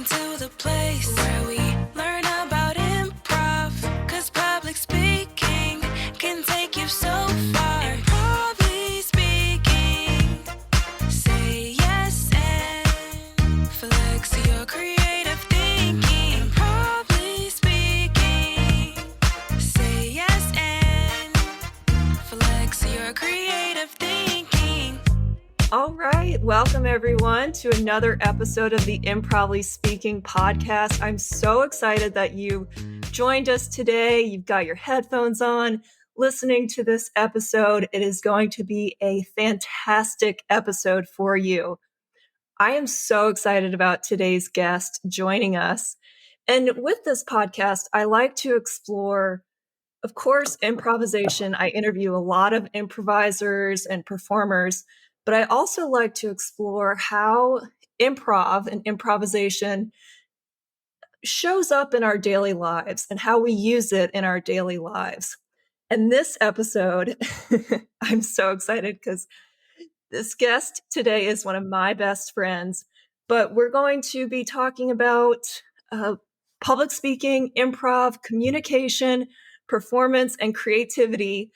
Welcome to the place where we learn about improv. Cause public speaking can take you so far. Improv speaking. Say yes and flex your creative thinking. Improv speaking. Say yes and flex your creative thinking. All right. Welcome, everyone, to another episode of the Improvisely Speaking podcast. I'm so excited that you joined us today. You've got your headphones on, listening to this episode. It is going to be a fantastic episode for you. I am so excited about today's guest joining us. And with this podcast, I like to explore, of course, improvisation. I interview a lot of improvisers and performers, but I also like to explore how improv and improvisation shows up in our daily lives and how we use it in our daily lives. And this episode, I'm so excited because this guest today is one of my best friends, but we're going to be talking about public speaking, improv, communication, performance, and creativity,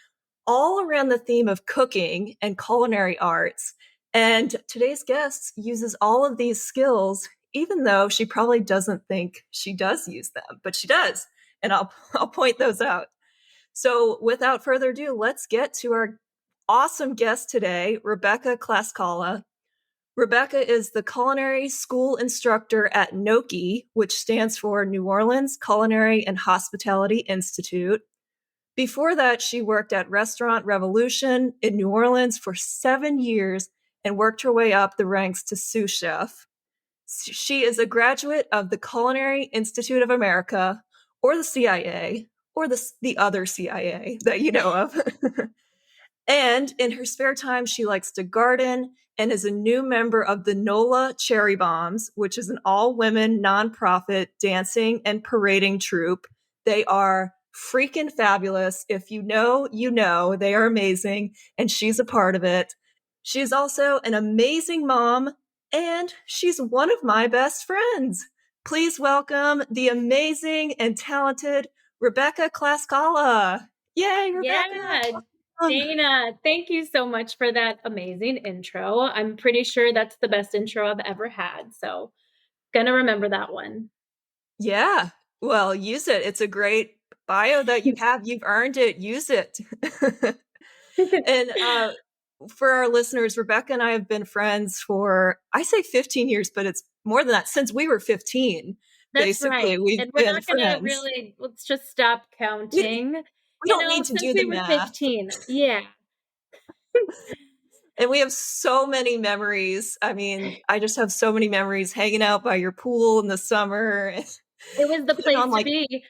all around the theme of cooking and culinary arts. And today's guest uses all of these skills, even though she probably doesn't think she does use them, but she does. And I'll point those out. So without further ado, let's get to our awesome guest today, Rebecca Klaskala. Rebecca is the Culinary School Instructor at NOCHI, which stands for New Orleans Culinary and Hospitality Institute. Before that, she worked at Restaurant Revolution in New Orleans for 7 years and worked her way up the ranks to Sous Chef. She is a graduate of the Culinary Institute of America, or the CIA, or the other CIA that you know of. And in her spare time, she likes to garden and is a new member of the NOLA Cherry Bombs, which is an all-women nonprofit dancing and parading troupe. They are freaking fabulous. If you know, you know. They are amazing, and she's a part of it. She's also an amazing mom, and she's one of my best friends. Please welcome the amazing and talented Rebecca Klaskala. Yay, Rebecca! Yeah, Dana, thank you so much for that amazing intro. I'm pretty sure that's the best intro I've ever had, so gonna remember that one. Yeah, well, use it. It's a great bio that you have. You've earned it. Use it. And for our listeners, Rebecca and I have been friends for, I say 15 years, but it's more than that. Since we were 15, That's basically, right. we've And we're been not gonna friends. let's just stop counting. We don't need to since do we the were math. 15. Yeah. And we have so many memories. I mean, I just have so many memories hanging out by your pool in the summer. It was the place to be.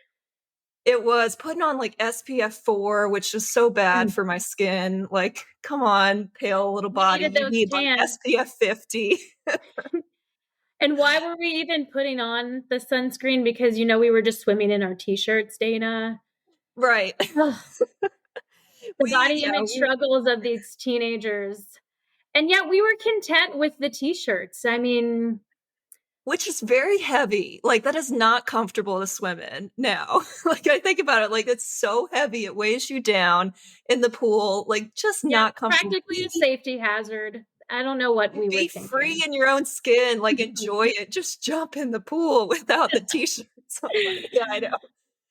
It was putting on like SPF 4, which was so bad for my skin. Like, come on, pale little body. You need like SPF 50. And why were we even putting on the sunscreen? Because, we were just swimming in our t-shirts, Dana. Right. The body image struggles of these teenagers. And yet we were content with the t-shirts. I mean, which is very heavy. Like, that is not comfortable to swim in now. Like, I think about it, like, it's so heavy. It weighs you down in the pool. Like, just not comfortable. Practically a safety hazard. I don't know what we were thinking. Be free in your own skin. Like, enjoy it. Just jump in the pool without the t-shirts. Yeah, I know.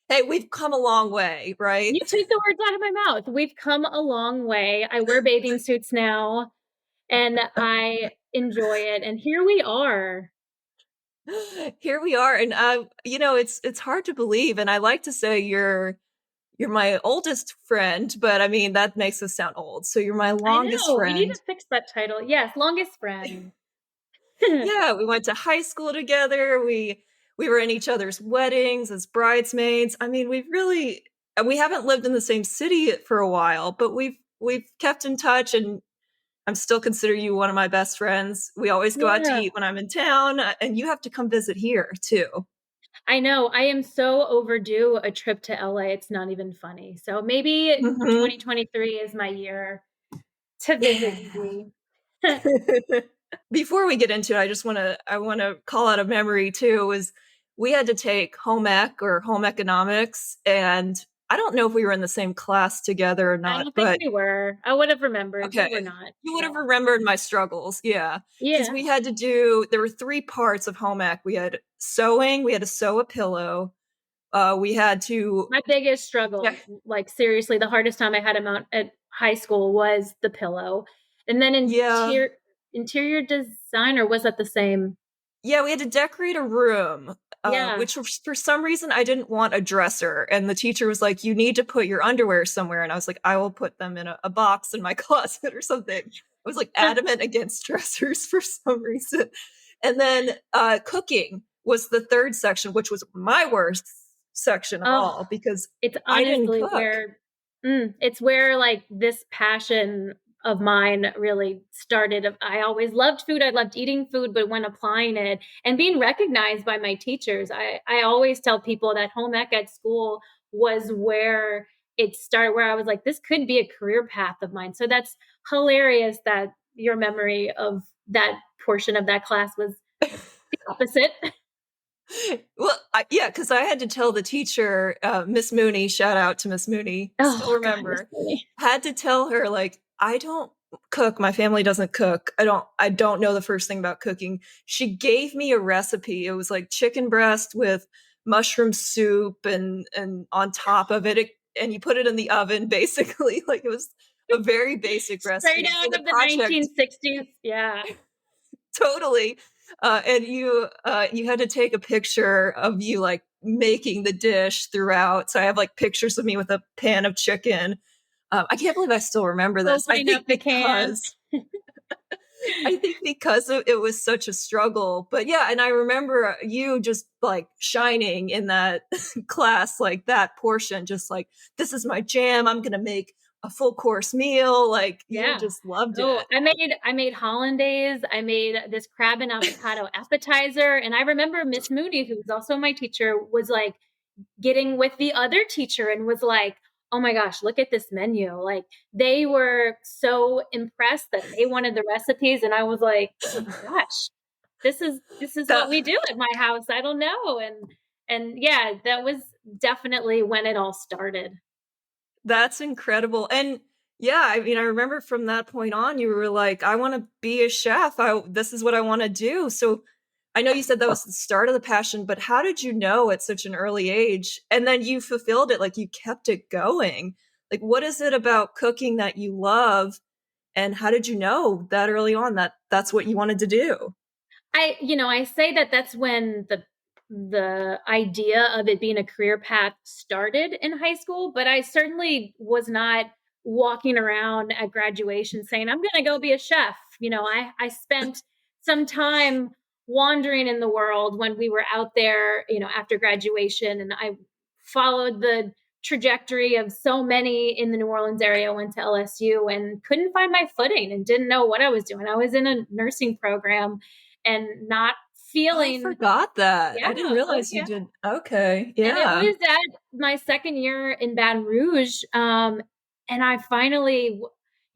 Hey, we've come a long way, right? You took the words out of my mouth. We've come a long way. I wear bathing suits now, and I enjoy it. And here we are. Here we are. And, it's hard to believe. And I like to say you're my oldest friend, but I mean, that makes us sound old. So you're my longest friend. We need to fix that title. Yes, longest friend. Yeah, we went to high school together. We were in each other's weddings as bridesmaids. I mean, we haven't lived in the same city for a while, but we've kept in touch, and I'm still consider you one of my best friends. We always go out to eat when I'm in town, and you have to come visit here too. I know. I am so overdue a trip to LA. It's not even funny. So maybe 2023 is my year to visit you. Before we get into it, I want to call out a memory too. Was we had to take home ec or home economics, and I don't know if we were in the same class together or I not, don't think but we were. I would have remembered. We were okay, not. you would Yeah. have remembered my struggles, yeah, because Yeah. we had to do. There were 3 parts of home ec. We had sewing, we had to sew a pillow, we had to. My biggest Yeah, struggle, like seriously, the hardest time I had him out at high school was the pillow. And then yeah. interior design, or was that the same? Yeah, we had to decorate a room, Yeah. which for some reason I didn't want a dresser. And the teacher was like, "You need to put your underwear somewhere." And I was like, "I will put them in a box in my closet or something." I was like adamant against dressers for some reason. And then cooking was the third section, which was my worst section of Oh, all because it's I didn't honestly cook. it's where like this passion of mine really started. I always loved food. I loved eating food, but when applying it and being recognized by my teachers, I always tell people that home ec at school was where it started, where I was like, this could be a career path of mine. So that's hilarious that your memory of that portion of that class was the opposite. Well, yeah, because I had to tell the teacher, Miss Mooney, shout out to Miss Mooney, still Oh God, Miss remember, Mooney. had to tell her like, I don't cook. My family doesn't cook. I don't know the first thing about cooking. She gave me a recipe. It was like chicken breast with mushroom soup and on top of it, and you put it in the oven basically. Like it was a very basic Straight recipe. So out the of the project 1960s. Yeah. totally. And you had to take a picture of you like making the dish throughout. So I have like pictures of me with a pan of chicken. I can't believe I still remember this. Opening up the can. I think because it was such a struggle. But yeah, and I remember you just like shining in that class, like that portion, just like this is my jam. I'm gonna make a full course meal. Like you Yeah. just loved Oh, it. I made hollandaise. I made this crab and avocado appetizer. And I remember Miss Mooney, who was also my teacher, was like getting with the other teacher and was like, oh my gosh, look at this menu. Like they were so impressed that they wanted the recipes. And I was like, oh my gosh, this is what That we do at my house. I don't know. And yeah, that was definitely when it all started. That's incredible. And yeah, I mean, I remember from that point on, you were like, I want to be a chef. This is what I want to do. So I know you said that was the start of the passion, but how did you know at such an early age? And then you fulfilled it, like you kept it going. Like, what is it about cooking that you love? And how did you know that early on that that's what you wanted to do? I say that that's when the idea of it being a career path started in high school, but I certainly was not walking around at graduation saying, I'm going to go be a chef. I spent some time wandering in the world when we were out there, after graduation, and I followed the trajectory of so many in the New Orleans area. Went to LSU and couldn't find my footing and didn't know what I was doing. I was in a nursing program and not Oh, I feeling. forgot that. Yeah. I didn't Oh realize you yeah. did. Okay. And it Yeah. was at my second year in Baton Rouge, and I finally,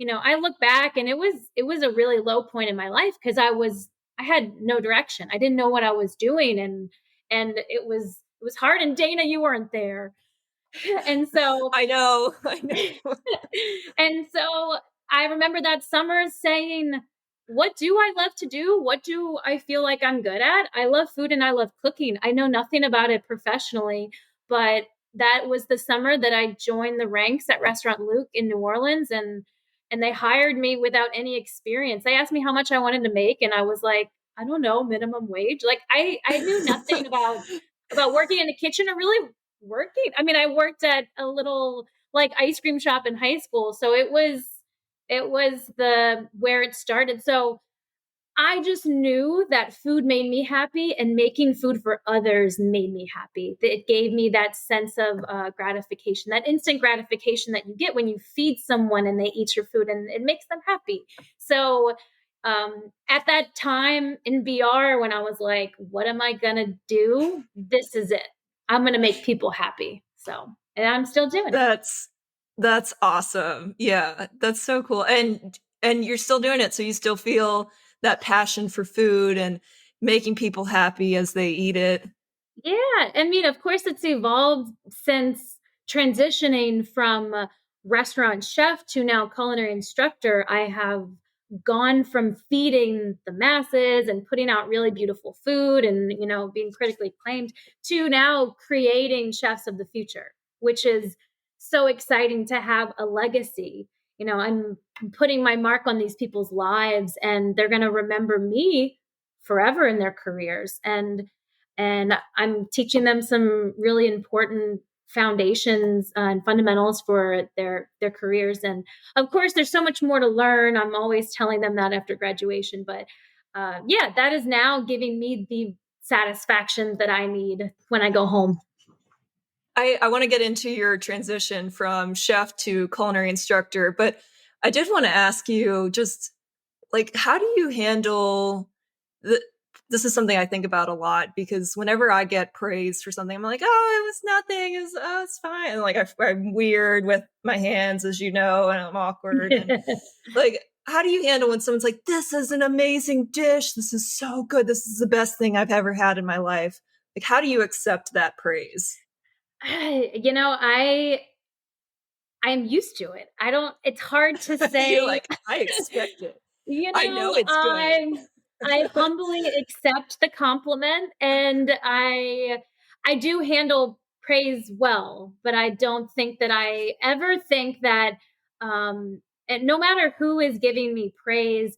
I look back and it was a really low point in my life because I had no direction. I didn't know what I was doing, and it was hard. And Dana, you weren't there, and so I know. I know. and so I remember that summer saying, what do I love to do? What do I feel like I'm good at? I love food and I love cooking. I know nothing about it professionally, but that was the summer that I joined the ranks at Restaurant Luke in New Orleans, and they hired me without any experience. They asked me how much I wanted to make and I was like, I don't know, minimum wage. Like I knew nothing about working in a kitchen or really working. I mean, I worked at a little like ice cream shop in high school, so it was the where it started. So I just knew that food made me happy and making food for others made me happy. It gave me that sense of gratification, that instant gratification that you get when you feed someone and they eat your food and it makes them happy. So at that time in BR, when I was like, what am I going to do? This is it. I'm going to make people happy. So, and I'm still doing it. That's that's awesome. Yeah, that's so cool. And you're still doing it, so you still feel that passion for food and making people happy as they eat it. Yeah, I mean, of course, it's evolved since transitioning from restaurant chef to now culinary instructor. I have gone from feeding the masses and putting out really beautiful food and, being critically acclaimed to now creating chefs of the future, which is so exciting to have a legacy. I'm putting my mark on these people's lives and they're going to remember me forever in their careers. And I'm teaching them some really important foundations and fundamentals for their careers. And of course, there's so much more to learn. I'm always telling them that after graduation, but yeah, that is now giving me the satisfaction that I need when I go home. I want to get into your transition from chef to culinary instructor, but I did want to ask you just like, how do you handle the, this is something I think about a lot because whenever I get praised for something, I'm like, oh, it was nothing. It's fine. And like, I'm weird with my hands, as you know, and I'm awkward. And like, how do you handle when someone's like, this is an amazing dish. This is so good. This is the best thing I've ever had in my life. Like, how do you accept that praise? I'm used to it. I don't, it's hard to You're say. like, I expect it. You I know know, it's good. I humbly accept the compliment and I do handle praise well, but I don't think that I ever think that and no matter who is giving me praise,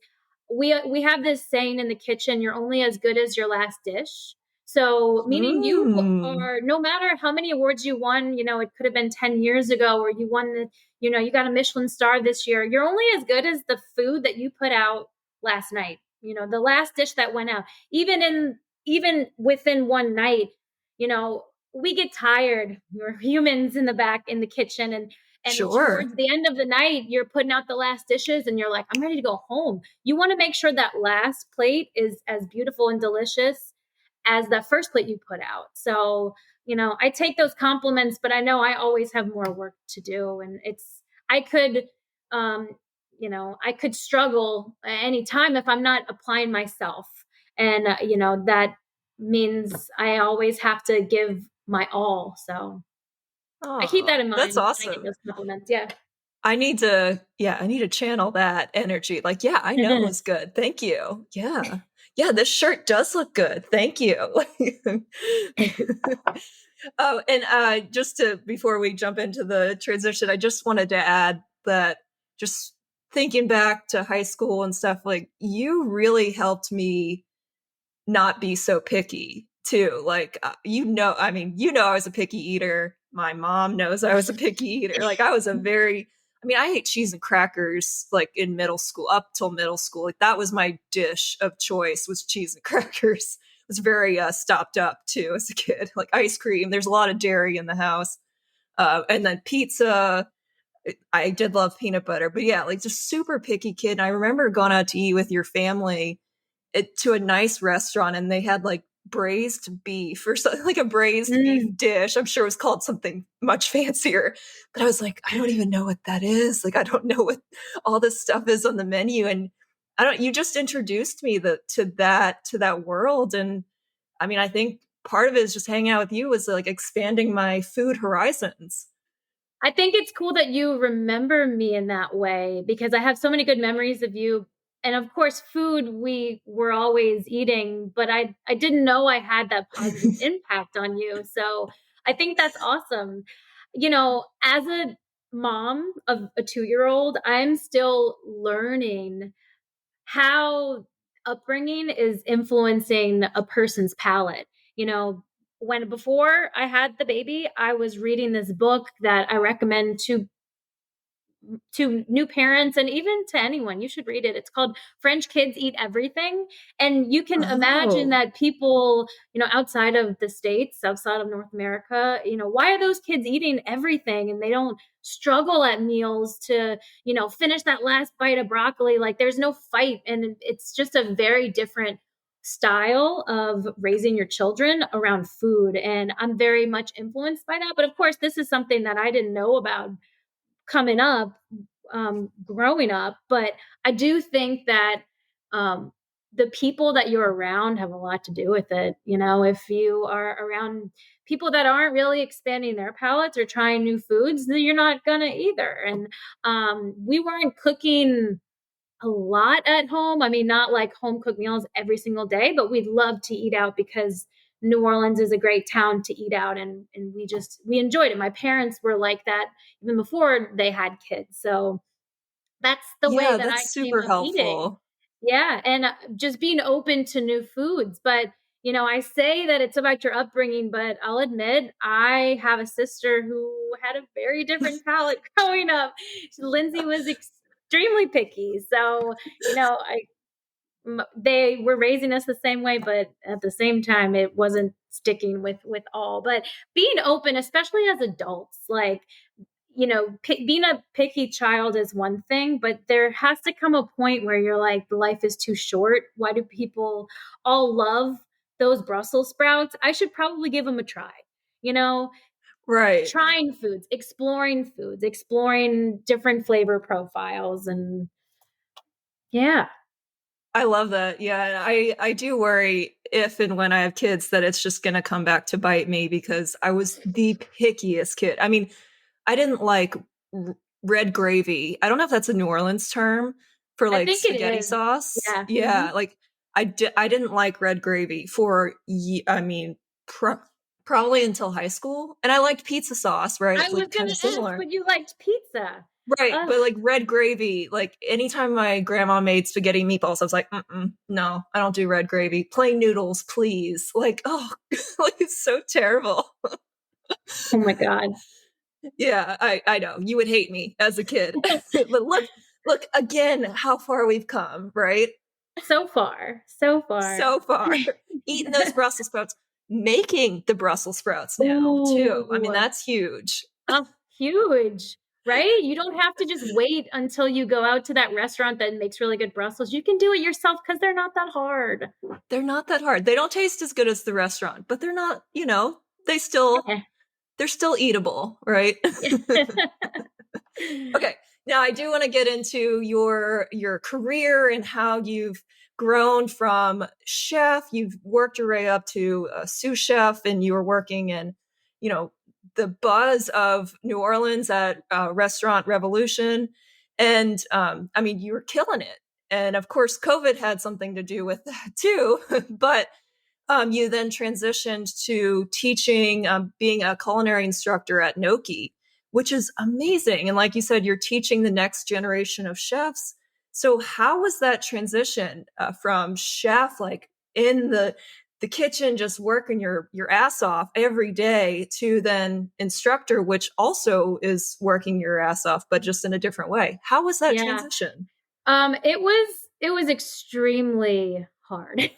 we have this saying in the kitchen, you're only as good as your last dish. So, meaning you Mm, are, no matter how many awards you won, it could have been 10 years ago, or you won you got a Michelin star this year. You're only as good as the food that you put out last night. The last dish that went out. Even within one night, we get tired. We're humans in the back in the kitchen, and sure. towards the end of the night, you're putting out the last dishes and you're like, I'm ready to go home. You want to make sure that last plate is as beautiful and delicious as that first plate you put out. So, I take those compliments, but I know I always have more work to do. And I could, um, I could struggle at any time if I'm not applying myself. And, that means I always have to give my all. So I keep that Oh, in that's mind when I get awesome. those compliments. Yeah. I need to channel that energy. Like, yeah, I know it was good. Thank you. Yeah. Yeah, this shirt does look good. Thank you. Oh, and just to before we jump into the transition, I just wanted to add that just thinking back to high school and stuff, like you really helped me not be so picky too. Like, I mean, I was a picky eater. My mom knows I was a picky eater. Like, I ate cheese and crackers like in middle school, up till middle school. Like, that was my dish of choice was cheese and crackers. It was very stopped up too as a kid. Like ice cream. There's a lot of dairy in the house. And then pizza. I did love peanut butter, but yeah, like just super picky kid. And I remember going out to eat with your family to a nice restaurant and they had like braised beef or something like a braised beef Mm. dish. I'm sure it was called something much fancier, but I was like, I don't even know what that is. Like, I don't know what all this stuff is on the menu. And you just introduced me to that world. And I mean, I think part of it is just hanging out with you was like expanding my food horizons. I think it's cool that you remember me in that way because I have so many good memories of you. And of course, food we were always eating, but I didn't know I had that positive impact on you. So I think that's awesome. As a mom of a 2-year-old, I'm still learning how upbringing is influencing a person's palate. You know, when before I had the baby, I was reading this book that I recommend to new parents and even to anyone. You should read it. It's called French Kids Eat Everything. And you can imagine Oh, that people, outside of the States, outside of North America, why are those kids eating everything and they don't struggle at meals to, finish that last bite of broccoli? Like there's no fight. And it's just a very different style of raising your children around food. And I'm very much influenced by that. But of course, this is something that I didn't know about coming up, growing up. But I do think that the people that you're around have a lot to do with it. You know, if you are around people that aren't really expanding their palates or trying new foods, then you're not gonna either. And we weren't cooking a lot at home. I mean, not like home cooked meals every single day, but we'd love to eat out because New Orleans is a great town to eat out, and we enjoyed it. My parents were like that even before they had kids. So that's the way Yeah, that I that's came super up eating. helpful. Yeah, and just being open to new foods. But, you know, I say that it's about your upbringing, but I'll admit I have a sister who had a very different palate growing up. Lindsay was extremely picky. So, you know, they were raising us the same way, but at the same time, it wasn't sticking with all. But being open, especially as adults, like, you know, being a picky child is one thing, but there has to come a point where you're like, life is too short. Why do people all love those Brussels sprouts? I should probably give them a try. You know, Right. foods, exploring different flavor profiles. And yeah, I love that. Yeah, I do worry if and when I have kids that it's just going to come back to bite me because I was the pickiest kid. I mean, I didn't like red gravy. I don't know if that's a New Orleans term for I like think it spaghetti is. sauce. Yeah. Yeah, like I didn't like red gravy for I mean probably until high school. And I liked pizza sauce, right? I It's was like going kind of to ask, similar. but you liked pizza. Right, Ugh. but like red gravy, like anytime my grandma made spaghetti meatballs, I was like, no, I don't do red gravy. Plain noodles, please. Like, oh, like it's so terrible. Oh my God. Yeah, I know you would hate me as a kid, but look again how far we've come, right? So far, so far. So far, eating those Brussels sprouts, making the Brussels sprouts now too. I mean, Ooh, that's huge. oh, huge, right? You don't have to just wait until you go out to that restaurant that makes really good Brussels. You can do it yourself because they're not that hard. They're not that hard. They don't taste as good as the restaurant, but they're not. They still Yeah. they're still eatable, right? Okay. Now I do want to get into your career and how you've grown from chef. You've worked your way up to a sous chef, and you were working in, you know, the buzz of New Orleans at Restaurant Revolution, and I mean, you were killing it. And of course, COVID had something to do with that too. But you then transitioned to teaching, being a culinary instructor at NOCHI, which is amazing. And like you said, you're teaching the next generation of chefs. So how was that transition from chef, like in the kitchen, just working your ass off every day, to then instructor, which also is working your ass off, but just in a different way? How was that Yeah. transition? It was extremely hard.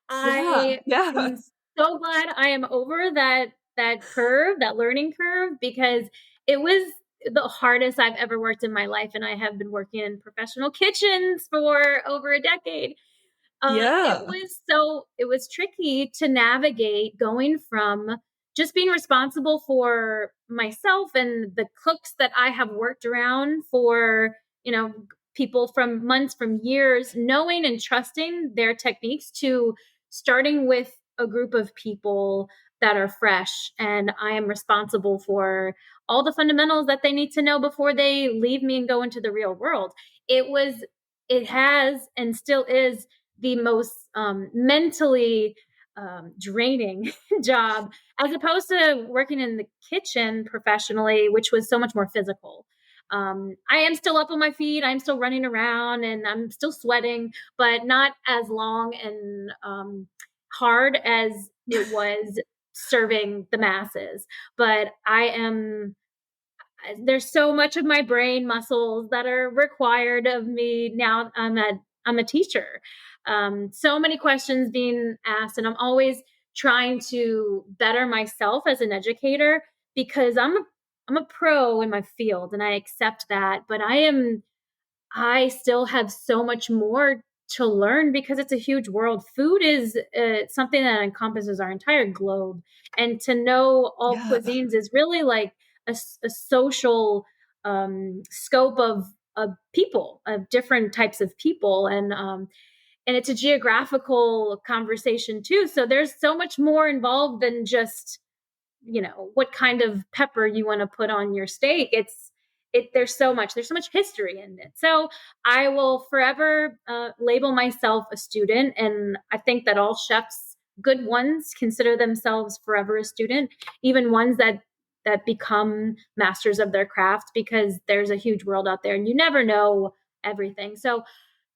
Yeah, I yeah, am so glad I am over that learning curve, because it was the hardest I've ever worked in my life, and I have been working in professional kitchens for over a decade. yeah, It was tricky to navigate going from just being responsible for myself and the cooks that I have worked around for, you know, people from months, from years, knowing and trusting their techniques, to starting with a group of people that are fresh, and I am responsible for all the fundamentals that they need to know before they leave me and go into the real world. It was, it has, and still is, the most mentally draining job, as opposed to working in the kitchen professionally, which was so much more physical. I am still up on my feet, I'm still running around, and I'm still sweating, but not as long and hard as it was serving the masses. But there's so much of my brain muscles that are required of me now. I'm a teacher. So many questions being asked, and I'm always trying to better myself as an educator, because I'm a pro in my field, and I accept that. But I still have so much more to learn, because it's a huge world. Food is something that encompasses our entire globe. And to know all yeah. cuisines is really like a social scope of people, of different types of people. And and it's a geographical conversation too. So there's so much more involved than just, what kind of pepper you want to put on your steak. There's so much history in it. So I will forever label myself a student. And I think that all chefs, good ones, consider themselves forever a student, even ones that become masters of their craft, because there's a huge world out there and you never know everything. So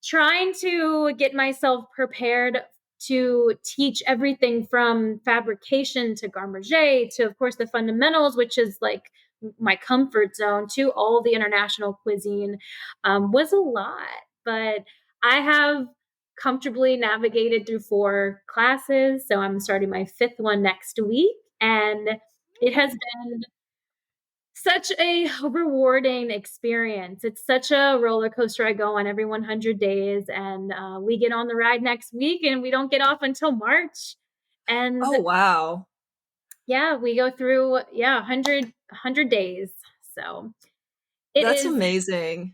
trying to get myself prepared to teach everything from fabrication to garde manger to, of course, the fundamentals, which is like my comfort zone, to all the international cuisine, was a lot. But I have comfortably navigated through 4 classes. So I'm starting my 5th one next week. And it has been such a rewarding experience. It's such a roller coaster. I go on every 100 days, and we get on the ride next week, and we don't get off until March. And Oh, wow. yeah, we go through 100 days. So it That's is. amazing.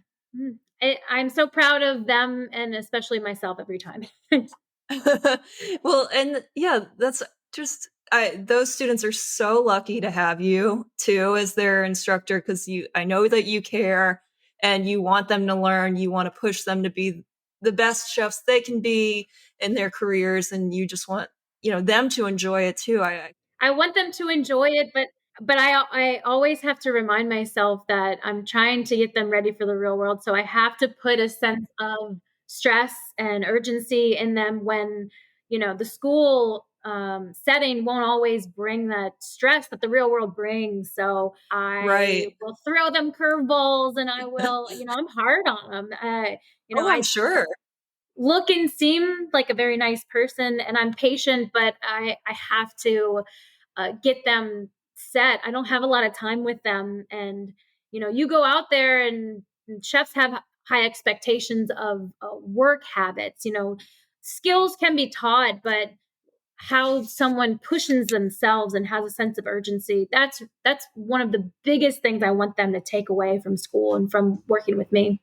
I'm so proud of them, and especially myself every time. Well, and yeah, that's just those students are so lucky to have you too as their instructor, because I know that you care and you want them to learn, you want to push them to be the best chefs they can be in their careers, and you just want, them to enjoy it too. I want them to enjoy it, but I always have to remind myself that I'm trying to get them ready for the real world. So I have to put a sense of stress and urgency in them when, the school setting won't always bring that stress that the real world brings. So I Right. will throw them curveballs, and I will, I'm hard on them. Oh, I'm I sure. look and seem like a very nice person, and I'm patient, but I have to get them set. I don't have a lot of time with them. And, you go out there, and chefs have high expectations of work habits. Skills can be taught, but how someone pushes themselves and has a sense of urgency, that's one of the biggest things I want them to take away from school and from working with me.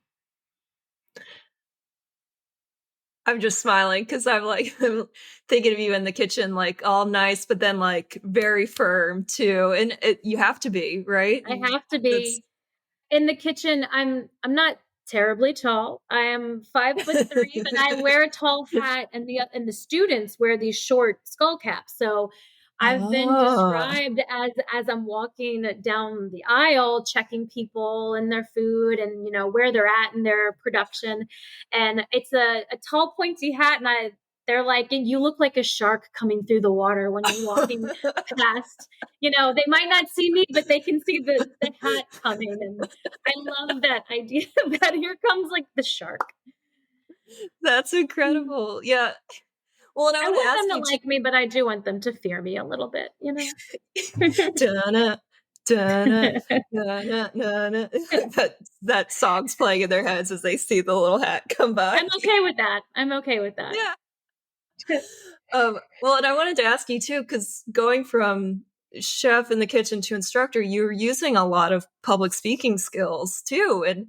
I'm just smiling because I'm like I'm thinking of you in the kitchen, like all nice, but then like very firm too. And you have to be, right? I have to That's be. In the kitchen, I'm not terribly tall. I am 5'3", but I wear a tall hat, and the students wear these short skull caps. So I've been ah, described as I'm walking down the aisle, checking people and their food, and where they're at in their production. And it's a tall, pointy hat, and they're like, you look like a shark coming through the water when you're walking past. They might not see me, but they can see the hat coming. And I love that idea that here comes like the shark. that's incredible. Yeah. Well, and I I want to want ask them you to like me, but I do want them to fear me a little bit. too. Dun-na, dun-na, dun-na, dun-na. That song's playing in their heads as they see the little hat come by. I'm okay with that. I'm okay with that. Yeah. Well, and I wanted to ask you too, because going from chef in the kitchen to instructor, you're using a lot of public speaking skills too. And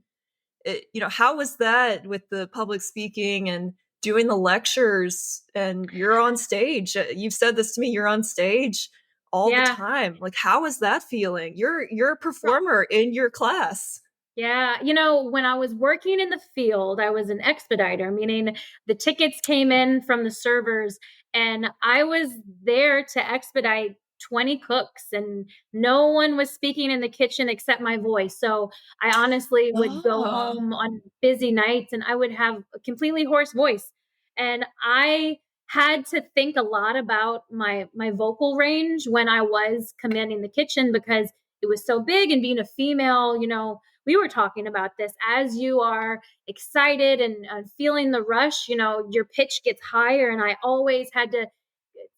how was that with the public speaking and doing the lectures? And you're on stage. You've said this to me. You're on stage all the Yeah. time. Like, how was that feeling? You're a performer in your class. Yeah. When I was working in the field, I was an expediter, meaning the tickets came in from the servers, and I was there to expedite 20 cooks, and no one was speaking in the kitchen except my voice. So I honestly would go Oh, home on busy nights, and I would have a completely hoarse voice. And I had to think a lot about my vocal range when I was commanding the kitchen, because it was so big. And being a female, we were talking about this, as you are excited and feeling the rush, your pitch gets higher. And I always had to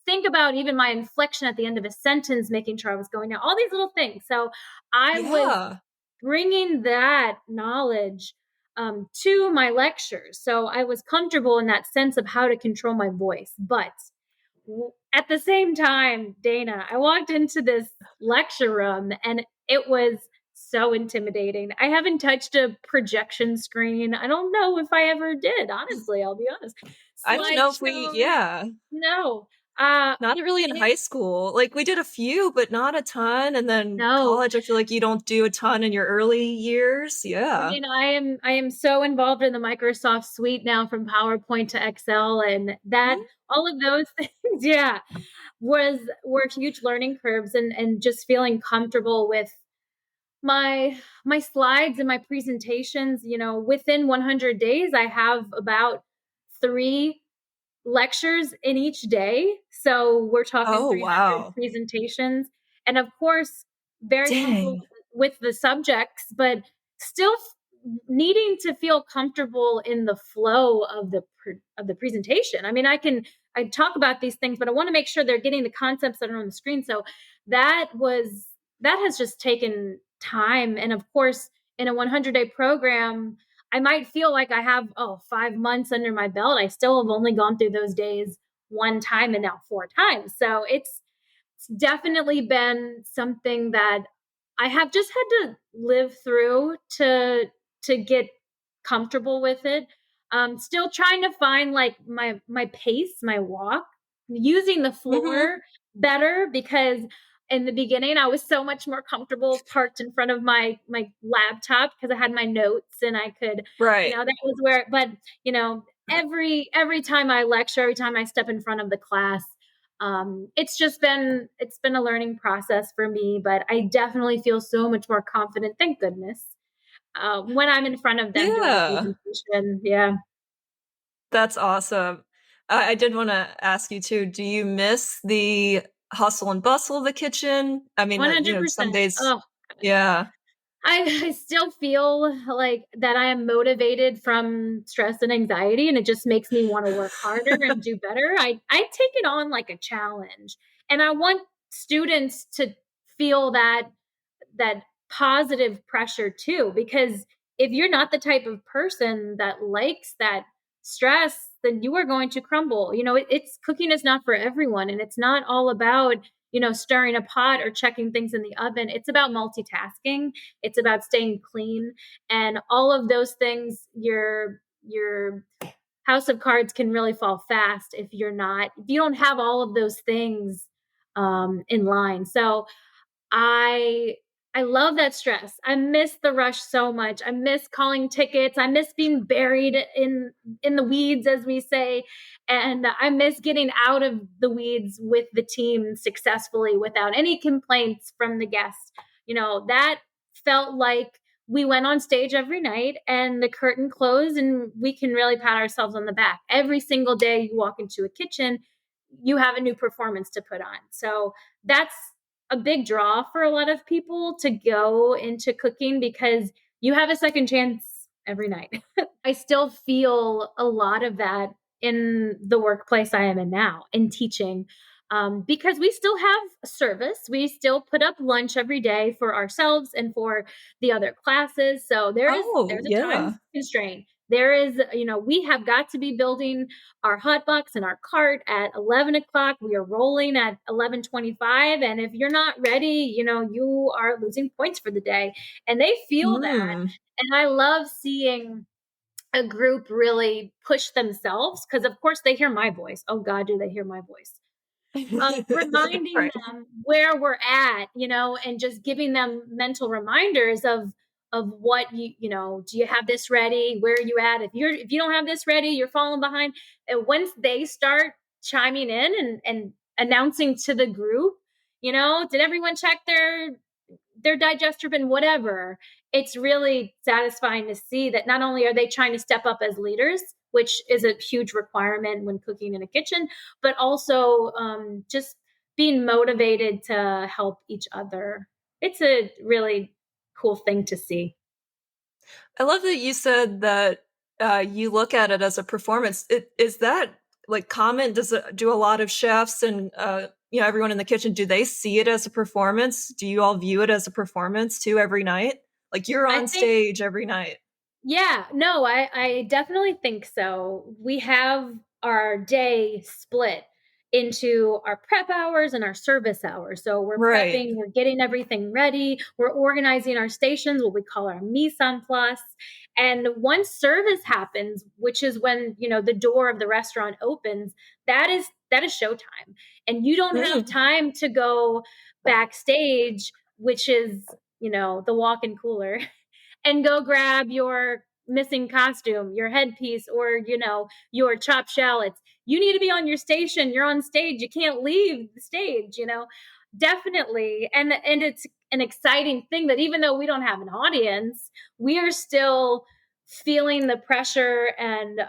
think about even my inflection at the end of a sentence, making sure I was going down, all these little things. So I was yeah. bringing that knowledge to my lectures. So I was comfortable in that sense of how to control my voice. But at the same time, Dana, I walked into this lecture room, and it was so intimidating. I haven't touched a projection screen. I don't know if I ever did, honestly, I'll be honest. I don't know if we, slideshows. yeah, No. not really in It, high school. Like we did a few, but not a ton. And then no. college, I feel like you don't do a ton in your early years. I Yeah. mean, I am so involved in the Microsoft suite now, from PowerPoint to Excel, and that Mhm. all of those things, yeah, were huge learning curves, and just feeling comfortable with my slides and my presentations. Within 100 days, I have about 3 lectures in each day. So we're talking Oh, 300 wow. presentations. And of course, very comfortable Dang. with the subjects, but still needing to feel comfortable in the flow of the presentation. I mean, I talk about these things, but I want to make sure they're getting the concepts that are on the screen. So that was that has just taken time. And of course, in a 100-day program, I might feel like I have 5 months under my belt. I still have only gone through those days one time and now 4 times. So it's definitely been something that I have just had to live through to get comfortable with it. Still trying to find like my pace, my walk, using the Hmm. floor better, because in the beginning I was so much more comfortable parked in front of my laptop because I had my notes and I could, Right. that was where. But you know every time I lecture, every time I step in front of the class, it's been a learning process for me, but I definitely feel so much more confident, thank goodness, when I'm in front of them doing a Yeah. presentation. Yeah. That's awesome. I did want to ask you too, do you miss the hustle and bustle of the kitchen? I mean, some 100%. days, Oh, yeah. I still feel like that I am motivated from stress and anxiety, and it just makes me want to work harder and do better. I take it on like a challenge, and I want students to feel that positive pressure too, because if you're not the type of person that likes that stress, then you are going to crumble. It's cooking is not for everyone, and it's not all about stirring a pot or checking things in the oven. It's about multitasking, it's about staying clean, and all of those things. Your house of cards can really fall fast if you don't have all of those things in line. So I I love that stress. I miss the rush so much. I miss calling tickets. I miss being buried in the weeds, as we say, and I miss getting out of the weeds with the team successfully without any complaints from the guests. That felt like we went on stage every night and the curtain closed, and we can really pat ourselves on the back. Every single day you walk into a kitchen, you have a new performance to put on. So that's a big draw for a lot of people to go into cooking, because you have a second chance every night. I still feel a lot of that in the workplace I am in now, in teaching, because we still have a service. We still put up lunch every day for ourselves and for the other classes. So Oh, there's a time yeah. constraint. There is, we have got to be building our hot box and our cart at 11 o'clock. We are rolling at 11:25, and if you're not ready, you are losing points for the day, and they feel that. Mm. And I love seeing a group really push themselves, because of course they hear my voice. Oh God, do they hear my voice? Reminding Right. them where we're at, and just giving them mental reminders of what do you have this ready? Where are you at? If you don't have this ready, you're falling behind. And once they start chiming in and announcing to the group, did everyone check their digester bin, whatever. It's really satisfying to see that not only are they trying to step up as leaders, which is a huge requirement when cooking in a kitchen, but also just being motivated to help each other. It's a really cool thing to see. I love that you said that you look at it as a performance. Is that like common? Do a lot of chefs and everyone in the kitchen, do they see it as a performance? Do you all view it as a performance too every night? Like you're I on think stage every night. Yeah, no, I definitely think so. We have our day split. into our prep hours and our service hours. So we're Right. prepping, we're getting everything ready, we're organizing our stations, what we call our mise en place. And once service happens, which is when, the door of the restaurant opens, that is showtime. And you don't have Mm. time to go backstage, which is, the walk-in cooler, and go grab your missing costume, your headpiece, or, your chopped shallots. You need to be on your station. You're on stage. You can't leave the stage, definitely. And it's an exciting thing that even though we don't have an audience, we are still feeling the pressure and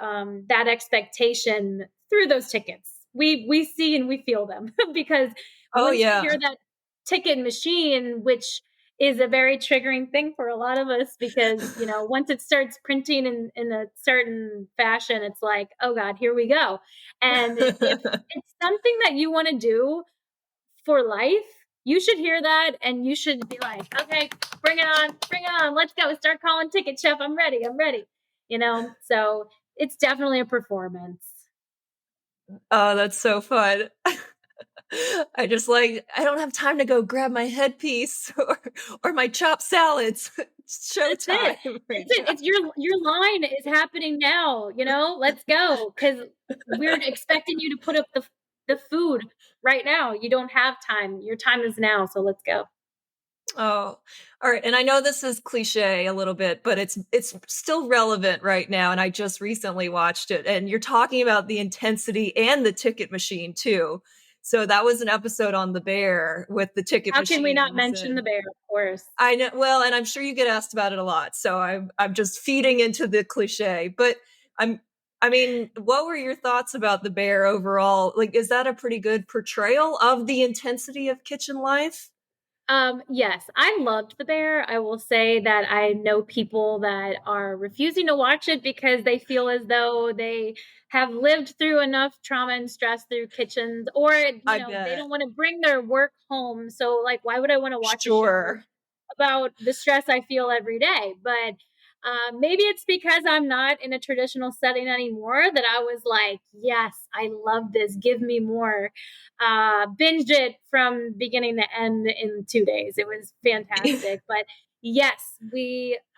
that expectation through those tickets. We see and we feel them because Oh, once you yeah. hear that ticket machine, which is a very triggering thing for a lot of us because, once it starts printing in a certain fashion, it's like, oh God, here we go. And if it's something that you want to do for life, you should hear that and you should be like, okay, bring it on, let's go, start calling ticket, chef, I'm ready. So it's definitely a performance. Oh, that's so fun. I don't have time to go grab my headpiece or my chopped salads. It's That's it. showtime right That's it. now. It's your line is happening now, let's go. Cause we're expecting you to put up the food right now. You don't have time. Your time is now. So let's go. Oh, all right. And I know this is cliche a little bit, but it's still relevant right now. And I just recently watched it. And you're talking about the intensity and the ticket machine too. So that was an episode on the bear with the ticket How can we not machines, mention the and bear, of course? I know, well, and I'm sure you get asked about it a lot. So I'm just feeding into the cliche. But I'm I mean, what were your thoughts about the bear overall? Like, is that a pretty good portrayal of the intensity of kitchen life? Yes, I loved The Bear. I will say that I know people that are refusing to watch it because they feel as though they have lived through enough trauma and stress through kitchens, or, I they bet. don't want to bring their work home. So, like, why would I want to watch a show Sure. about the stress I feel every day? But maybe it's because I'm not in a traditional setting anymore that I was like, yes, I love this. Give me more. Binged it from beginning to end in 2 days. It was fantastic. But yes,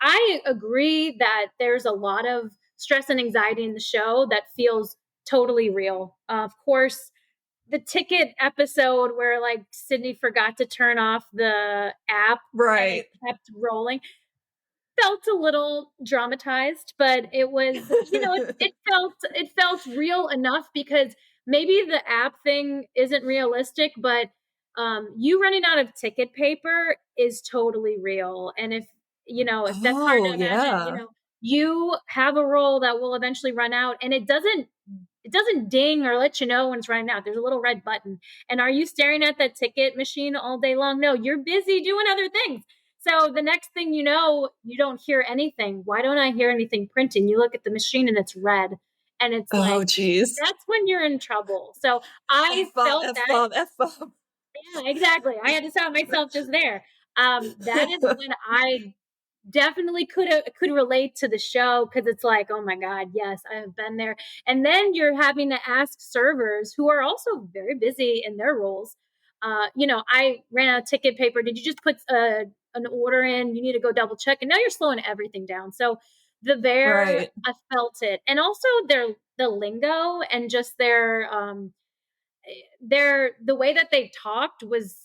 I agree that there's a lot of stress and anxiety in the show that feels totally real. Of course, the ticket episode where like Sydney forgot to turn off the app and it Right. kept rolling felt a little dramatized, but it was, it felt real enough because maybe the app thing isn't realistic, but you running out of ticket paper is totally real. And if that's hard Oh, to imagine, yeah. you have a roll that will eventually run out and it doesn't ding or let you know when it's running out. There's a little red button. And are you staring at that ticket machine all day long? No, you're busy doing other things. So the next thing you know, you don't hear anything. Why don't I hear anything printing? You look at the machine and it's red. And it's Oh, like, geez. that's when you're in trouble. So I F-bomb, felt that. F-bomb, F-bomb. Yeah, exactly. I had to stop myself just there. That is when I definitely could relate to the show because it's like, oh my god, yes, I have been there. And then you're having to ask servers who are also very busy in their roles. I ran out of ticket paper. Did you just put an order in? You need to go double check. And now you're slowing everything down. So the bear, Right. I felt it, and also the lingo and just the way that they talked was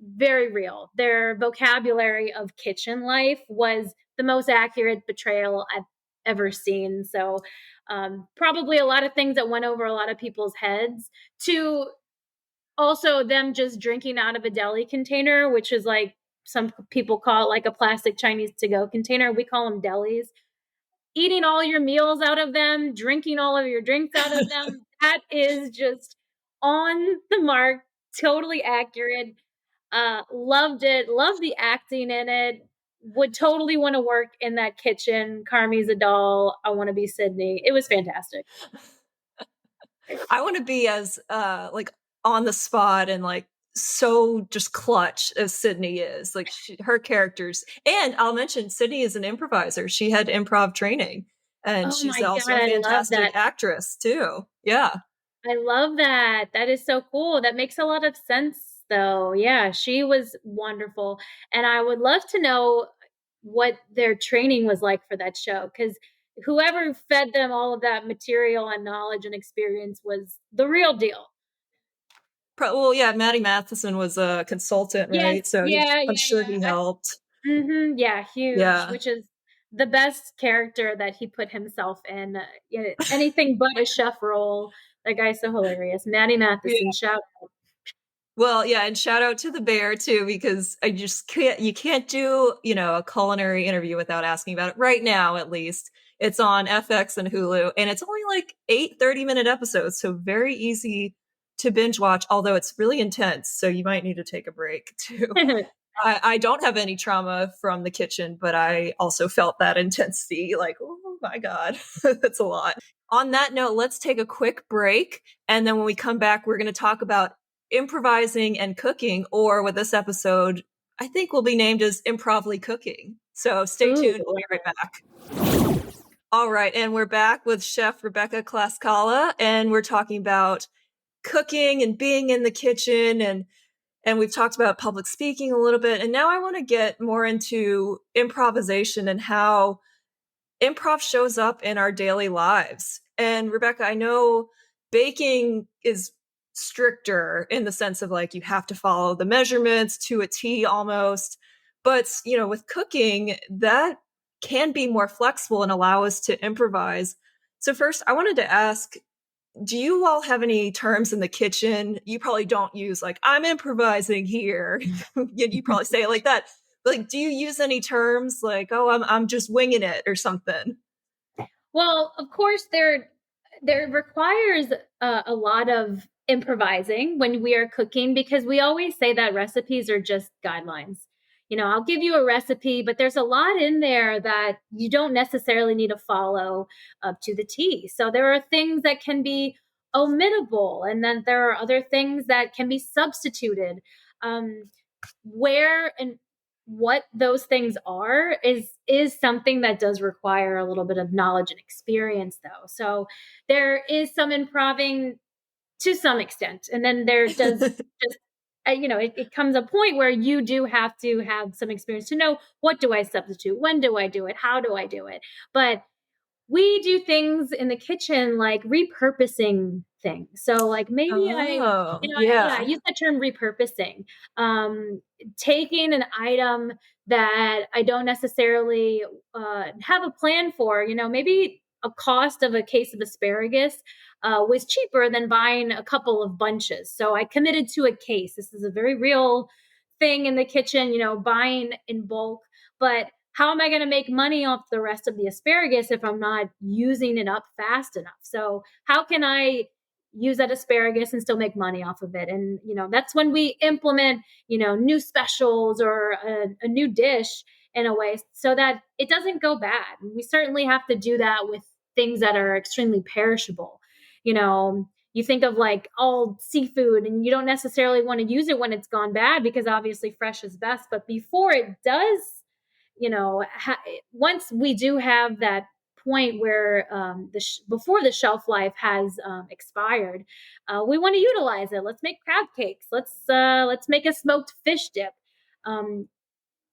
very real. Their vocabulary of kitchen life was the most accurate portrayal I've ever seen. So probably a lot of things that went over a lot of people's heads, to also them just drinking out of a deli container, which is like some people call it like a plastic Chinese to go container. We call them delis. Eating all your meals out of them, drinking all of your drinks out of them. That is just on the mark, totally accurate. Loved it, loved the acting in it. Would totally want to work in that kitchen. Carmi's a doll. I want to be Sydney. It was fantastic. I want to be as like on the spot and like so just clutch as Sydney is. Like her characters, and I'll mention Sydney is an improviser. She had improv training, and Oh she's my also god, a I love fantastic that. actress too. Yeah. I love that. That is so cool. That makes a lot of sense, though. Yeah, she was wonderful. And I would love to know what their training was like for that show, because whoever fed them all of that material and knowledge and experience was the real deal. Well, yeah, Matty Matheson was a consultant, Yes. right? So Yeah. I'm Yeah. sure he Yeah. helped. Yeah. Huge, Yeah. which is the best character that he put himself in. Anything but a chef role. That guy's so hilarious. Maddie Matheson, shout out. Well, yeah, and shout out to the bear too, because I just you can't do, a culinary interview without asking about it right now, at least. It's on FX and Hulu, and it's only like 8 30-minute episodes, so very easy to binge watch, although it's really intense, so you might need to take a break too. I don't have any trauma from the kitchen, but I also felt that intensity, like, oh my God, that's a lot. On that note, let's take a quick break. And then when we come back, we're going to talk about improvising and cooking, or what this episode I think will be named as Improvly Cooking. So stay Ooh. tuned. We'll be right back. All right. And we're back with Chef Rebecca Klaskala, and we're talking about cooking and being in the kitchen, and we've talked about public speaking a little bit. And now I want to get more into improvisation and how improv shows up in our daily lives. And Rebecca, I know baking is stricter in the sense of like you have to follow the measurements to a T almost. But, with cooking, that can be more flexible and allow us to improvise. So, first, I wanted to ask, do you all have any terms in the kitchen? You probably don't use like, I'm improvising here. You probably say it like that. Like, do you use any terms like, oh, I'm just winging it or something? Well, of course, there requires a lot of improvising when we are cooking, because we always say that recipes are just guidelines. I'll give you a recipe, but there's a lot in there that you don't necessarily need to follow up to the T. So there are things that can be omittable, and then there are other things that can be substituted. Where and what those things are is something that does require a little bit of knowledge and experience, though. So there is some improving to some extent, and then there does just it comes a point where you do have to have some experience to know, what do I substitute, when do I do it, how do I do it. But we do things in the kitchen like repurposing things. So like maybe Oh, I yeah. use the term repurposing. Taking an item that I don't necessarily have a plan for, maybe a cost of a case of asparagus was cheaper than buying a couple of bunches. So I committed to a case. This is a very real thing in the kitchen, buying in bulk. But how am I going to make money off the rest of the asparagus if I'm not using it up fast enough? So how can I use that asparagus and still make money off of it? And, that's when we implement, new specials or a new dish in a way so that it doesn't go bad. We certainly have to do that with things that are extremely perishable. You think of like all seafood, and you don't necessarily want to use it when it's gone bad, because obviously fresh is best. But before it does, once we do have that point where before the shelf life has expired, we want to utilize it. Let's make crab cakes. Let's make a smoked fish dip.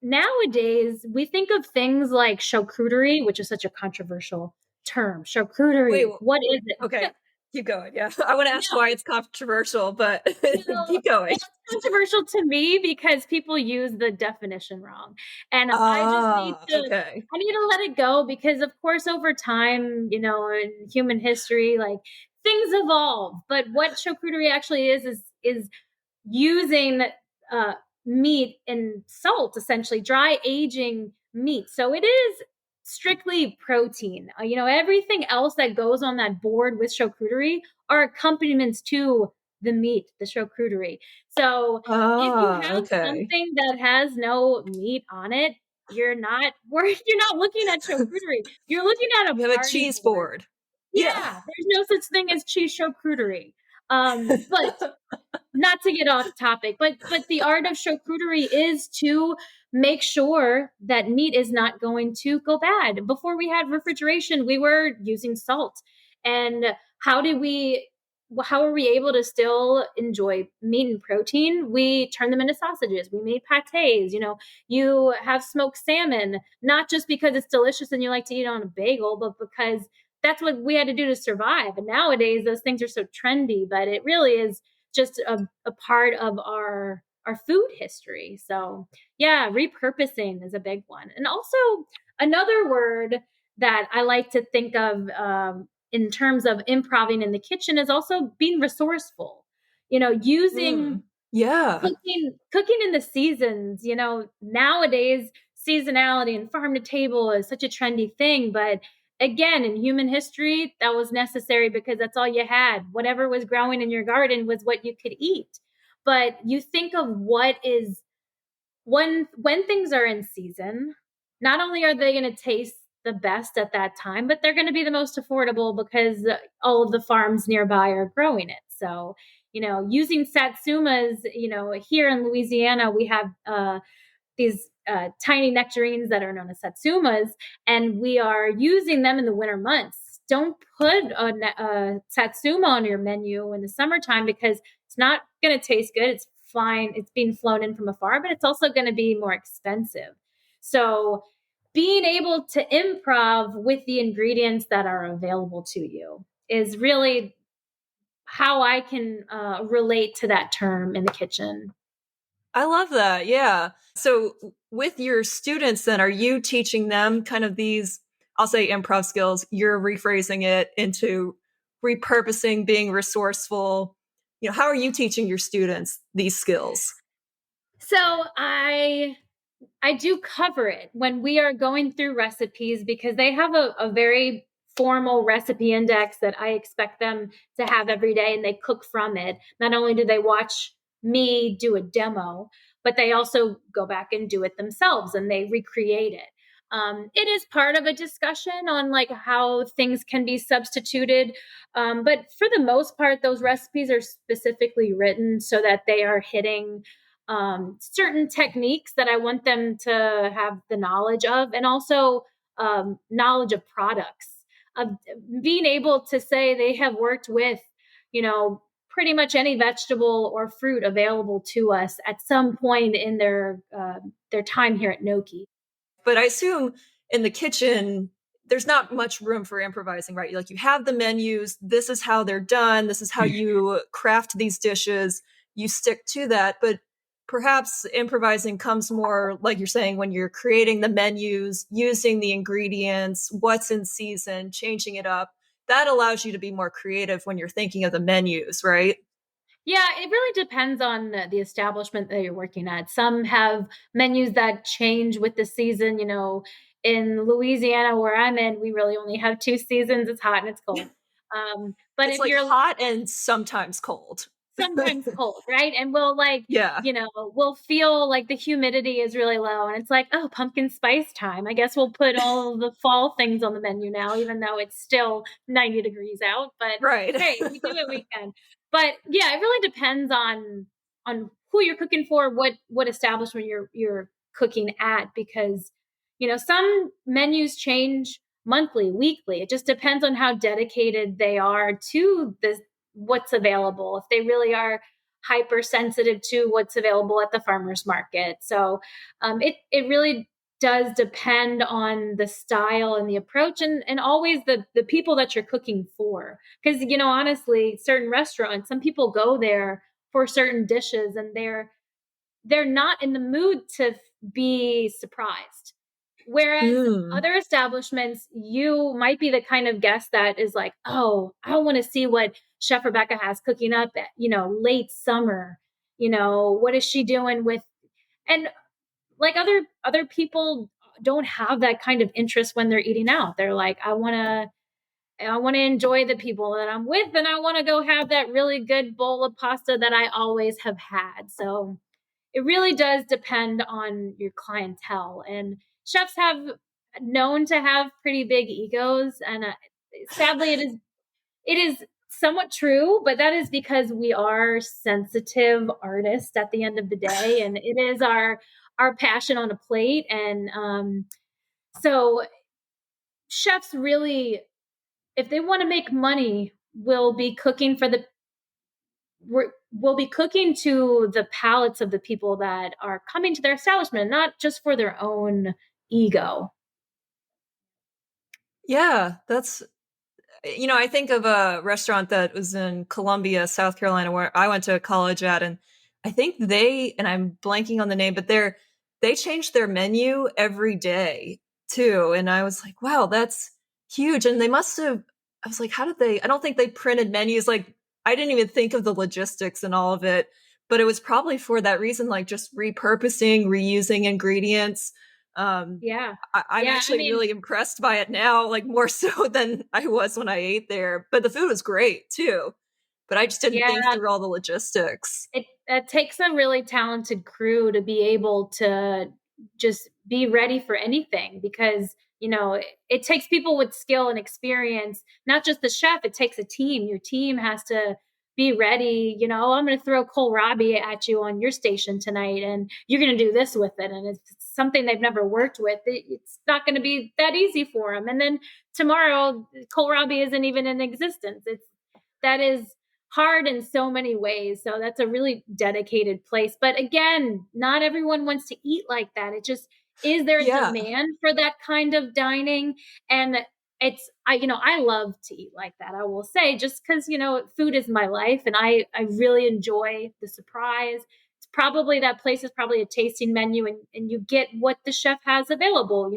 Nowadays, we think of things like charcuterie, which is such a controversial term. Wait, Charcuterie, what is it? okay. Keep going. Yeah. I want to ask No, why it's controversial, but well, keep going. it's controversial to me because people use the definition wrong. And Okay. I need to let it go, because of course over time, in human history, like things evolve. But what charcuterie actually is using uh, meat and salt, essentially dry aging meat. So it is strictly protein. Everything else that goes on that board with charcuterie are accompaniments to the meat, the charcuterie. So if you have Okay. something that has no meat on it, you're not looking at charcuterie. You're looking at a You have a party cheese board. board. Yeah. Yeah, there's no such thing as cheese charcuterie. But not to get off topic, but the art of charcuterie is to make sure that meat is not going to go bad. Before we had refrigeration, we were using salt. And how did we how are we able to still enjoy meat and protein? We turn them into sausages. We made pâtés. You have smoked salmon, not just because it's delicious and you like to eat it on a bagel, but because that's what we had to do to survive. And nowadays, those things are so trendy, but it really is just a part of our food history. So, yeah, repurposing is a big one. And also, another word that I like to think of in terms of improving in the kitchen is also being resourceful. Using Yeah. cooking in the seasons. Nowadays seasonality and farm to table is such a trendy thing, but again, in human history, that was necessary because that's all you had. Whatever was growing in your garden was what you could eat. But you think of what is when things are in season, not only are they going to taste the best at that time, but they're going to be the most affordable because all of the farms nearby are growing it. So, using satsumas, here in Louisiana, we have these tiny nectarines that are known as satsumas, and we are using them in the winter months. Don't put a satsuma on your menu in the summertime because it's not going to taste good. It's fine. It's being flown in from afar, but it's also going to be more expensive. So being able to improv with the ingredients that are available to you is really how I can relate to that term in the kitchen. I love that. Yeah. So with your students, then, are you teaching them kind of these, I'll say improv skills, you're rephrasing it into repurposing, being resourceful? How are you teaching your students these skills? So I do cover it when we are going through recipes because they have a very formal recipe index that I expect them to have every day, and they cook from it. Not only do they watch me do a demo, but they also go back and do it themselves and they recreate it. It is part of a discussion on like how things can be substituted. But for the most part, those recipes are specifically written so that they are hitting certain techniques that I want them to have the knowledge of, and also knowledge of products, of being able to say they have worked with, pretty much any vegetable or fruit available to us at some point in their time here at NOCHI. But I assume in the kitchen, there's not much room for improvising, right? Like, you have the menus, this is how they're done, this is how you craft these dishes, you stick to that. But perhaps improvising comes more, like you're saying, when you're creating the menus, using the ingredients, what's in season, changing it up. That allows you to be more creative when you're thinking of the menus, right? Yeah, it really depends on the establishment that you're working at. Some have menus that change with the season. In Louisiana, where I'm in, we really only have two seasons. It's hot and it's cold. But It's if like you're hot and sometimes cold. sometimes cold, right? And we'll Yeah. we'll feel like the humidity is really low and it's like, oh, pumpkin spice time. I guess we'll put all the fall things on the menu now, even though it's still 90 degrees out. But Right. hey, we do what we can. But yeah, it really depends on who you're cooking for, what establishment you're cooking at, because some menus change monthly, weekly. It just depends on how dedicated they are to what's available, if they really are hypersensitive to what's available at the farmers market. So it really does depend on the style and the approach, and always the people that you're cooking for. Because honestly, certain restaurants, some people go there for certain dishes and they're not in the mood to be surprised. Whereas Mm. other establishments, you might be the kind of guest that is like, oh, I want to see what Chef Rebecca has cooking up at, late summer. What is she doing with, and like other people don't have that kind of interest when they're eating out. They're like, I want to enjoy the people that I'm with, and I want to go have that really good bowl of pasta that I always have had. So it really does depend on your clientele. And chefs have known to have pretty big egos, and sadly, it is somewhat true. But that is because we are sensitive artists at the end of the day, and it is our passion on a plate. And so chefs really, if they want to make money, will be cooking for the we'll be cooking to the palates of the people that are coming to their establishment, not just for their own ego. Yeah, that's I think of a restaurant that was in Columbia, South Carolina, where I went to college at, and I think and I'm blanking on the name, but they changed their menu every day too. And I was like, wow, that's huge. And they must have, I was like, how did I don't think they printed menus. Like, I didn't even think of the logistics and all of it, but it was probably for that reason, like just repurposing, reusing ingredients. Um, Yeah. I'm Yeah. I actually mean, really impressed by it now, like more so than I was when I ate there. But the food was great too. But I just didn't think yeah, through all the logistics. it takes a really talented crew to be able to just be ready for anything because it takes people with skill and experience, not just the chef. It takes a team. Your team has to be ready. I'm going to throw kohlrabi at you on your station tonight and you're going to do this with it, and it's something they've never worked with. It's not going to be that easy for them, and then tomorrow kohlrabi isn't even in existence. That is hard in so many ways. So that's a really dedicated place. But again, not everyone wants to eat like that. It just is there a Yeah, demand for that kind of dining? And I love to eat like that. I will say, just because food is my life, and I really enjoy the surprise. It's probably that place is probably a tasting menu, and you get what the chef has available.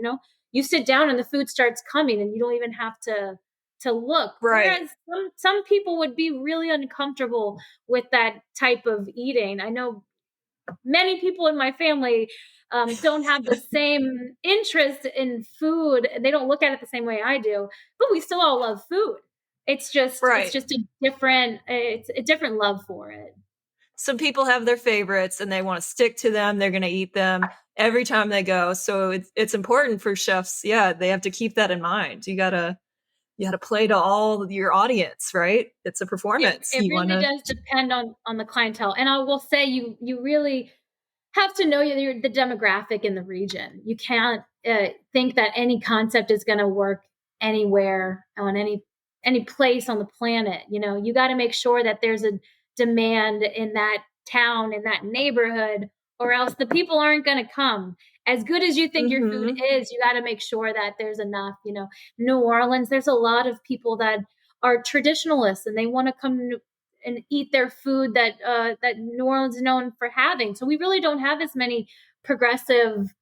You sit down and the food starts coming, and you don't even have to look. right. Whereas some people would be really uncomfortable with that type of eating. I know many people in my family don't have the same interest in food. They don't look at it the same way I do, but we still all love food. It's Right. just it's a different love for it. Some people have their favorites and they want to stick to them. They're going to eat them every time they go. So it's important for chefs. Yeah, they have to keep that in mind. You gotta play to all your audience, right? It's a performance. It You really wanna does depend on the clientele, and I will say you really have to know the demographic in the region. You can't think that any concept is going to work anywhere on any place on the planet. You got to make sure that there's a demand in that town, in that neighborhood, or else the people aren't going to come. As good as you think your food Mhm. is, you got to make sure that there's enough. New Orleans, there's a lot of people that are traditionalists and they want to come and eat their food that New Orleans is known for having. So we really don't have as many progressive,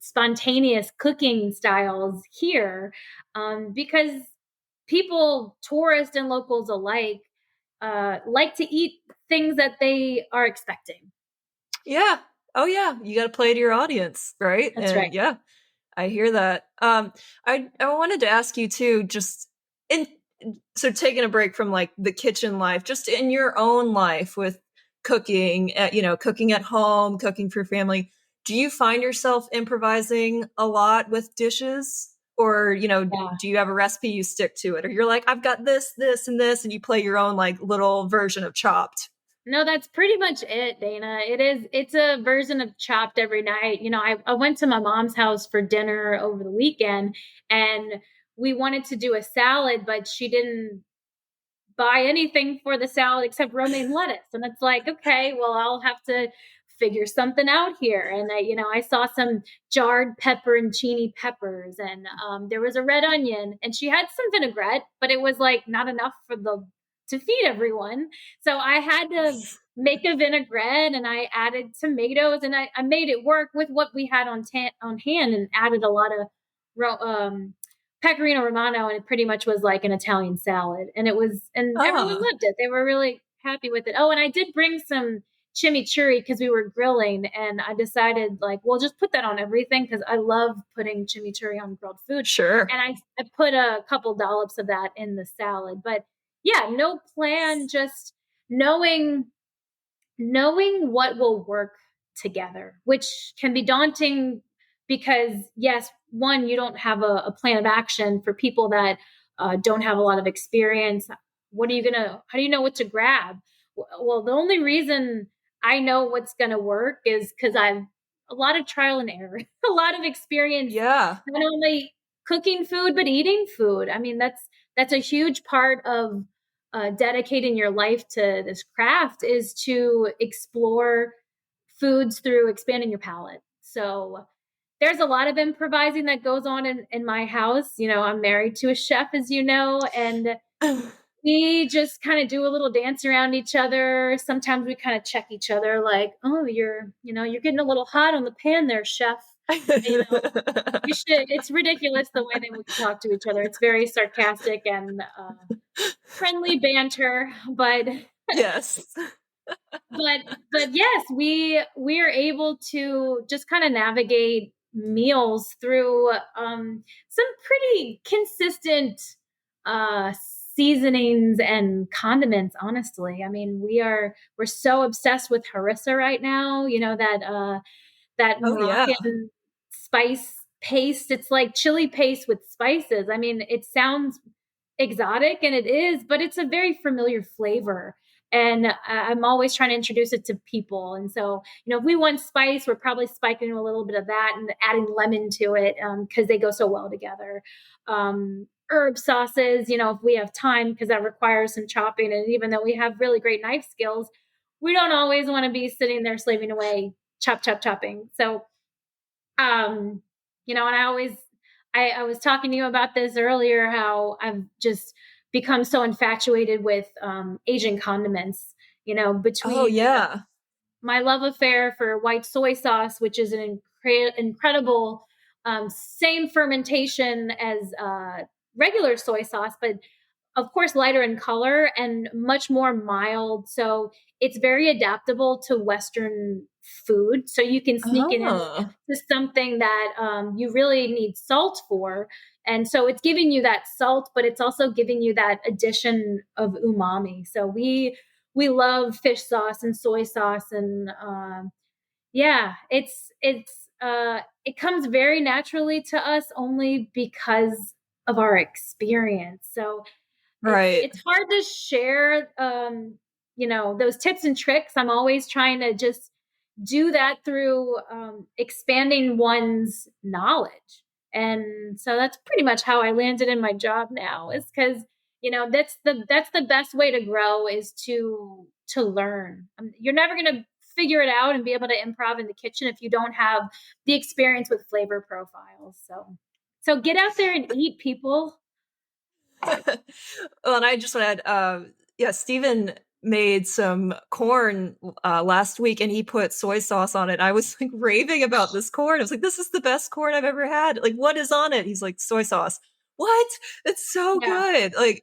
spontaneous cooking styles here because people, tourists and locals alike, like to eat things that they are expecting. Yeah. Oh, yeah. You gotta play to your audience, right? That's And right. yeah, I hear that. I wanted to ask you too, just in so taking a break from like the kitchen life, just in your own life with cooking, cooking at home, cooking for family. Do you find yourself improvising a lot with dishes? Or, Yeah. do you have a recipe you stick to it? Or you're like, I've got this, this, and this, and you play your own like little version of Chopped. No, that's pretty much it, Dana. It's a version of Chopped every night. I went to my mom's house for dinner over the weekend and we wanted to do a salad, but she didn't buy anything for the salad except romaine lettuce. And it's like, okay, well, I'll have to figure something out here. And I saw some jarred pepperoncini peppers, and there was a red onion, and she had some vinaigrette, but it was like not enough for the to feed everyone. So I had to make a vinaigrette, and I added tomatoes, and I made it work with what we had on hand, and added a lot of pecorino romano, and it pretty much was like an Italian salad. And everyone Ah, loved it. They were really happy with it. Oh, and I did bring some chimichurri because we were grilling, and I decided like, well, just put that on everything because I love putting chimichurri on grilled food. sure. And I put a couple dollops of that in the salad. But yeah, no plan, just knowing knowing what will work together, which can be daunting because, yes, one, you don't have a plan of action for people that don't have a lot of experience. How do you know what to grab? Well, the only reason I know what's going to work is because I've a lot of trial and error, a lot of experience, Yeah. not only cooking food, but eating food. I mean, that's a huge part of dedicating your life to this craft is to explore foods through expanding your palate. So there's a lot of improvising that goes on in my house. I'm married to a chef, as you know, and we just kind of do a little dance around each other. Sometimes we kind of check each other like, oh, you're getting a little hot on the pan there, chef. You should, it's ridiculous the way that we talk to each other. It's very sarcastic and friendly banter, but Yes. but yes, we are able to just kind of navigate meals through some pretty consistent uh seasonings and condiments. Honestly, I mean, we're so obsessed with harissa right now, that Oh yeah. Moroccan spice paste. It's like chili paste with spices. I mean, it sounds exotic, and it is, but it's a very familiar flavor. And I'm always trying to introduce it to people. And so, if we want spice, we're probably spiking a little bit of that and adding lemon to it, because they go so well together. Herb sauces, if we have time, because that requires some chopping. And even though we have really great knife skills, we don't always want to be sitting there slaving away, chopping. So, and I was talking to you about this earlier, how I've just become so infatuated with Asian condiments, Oh between yeah. my love affair for white soy sauce, which is an incredible, same fermentation as regular soy sauce, but of course lighter in color and much more mild. So it's very adaptable to Western food. So you can sneak it Oh. into something that you really need salt for. And so it's giving you that salt, but it's also giving you that addition of umami. So we love fish sauce and soy sauce, and yeah, it comes very naturally to us only because of our experience. So Right. it's hard to share those tips and tricks. I'm always trying to just do that through expanding one's knowledge. And so that's pretty much how I landed in my job now, is because that's the best way to grow, is to learn. You're never going to figure it out and be able to improv in the kitchen if you don't have the experience with flavor profiles. So get out there and eat, people. Well, and I just want to add, yeah, Steven made some corn last week, and he put soy sauce on it. I was like raving about this corn. I was like, this is the best corn I've ever had. Like, what is on it? He's like, soy sauce. What? It's so Yeah. good. Like,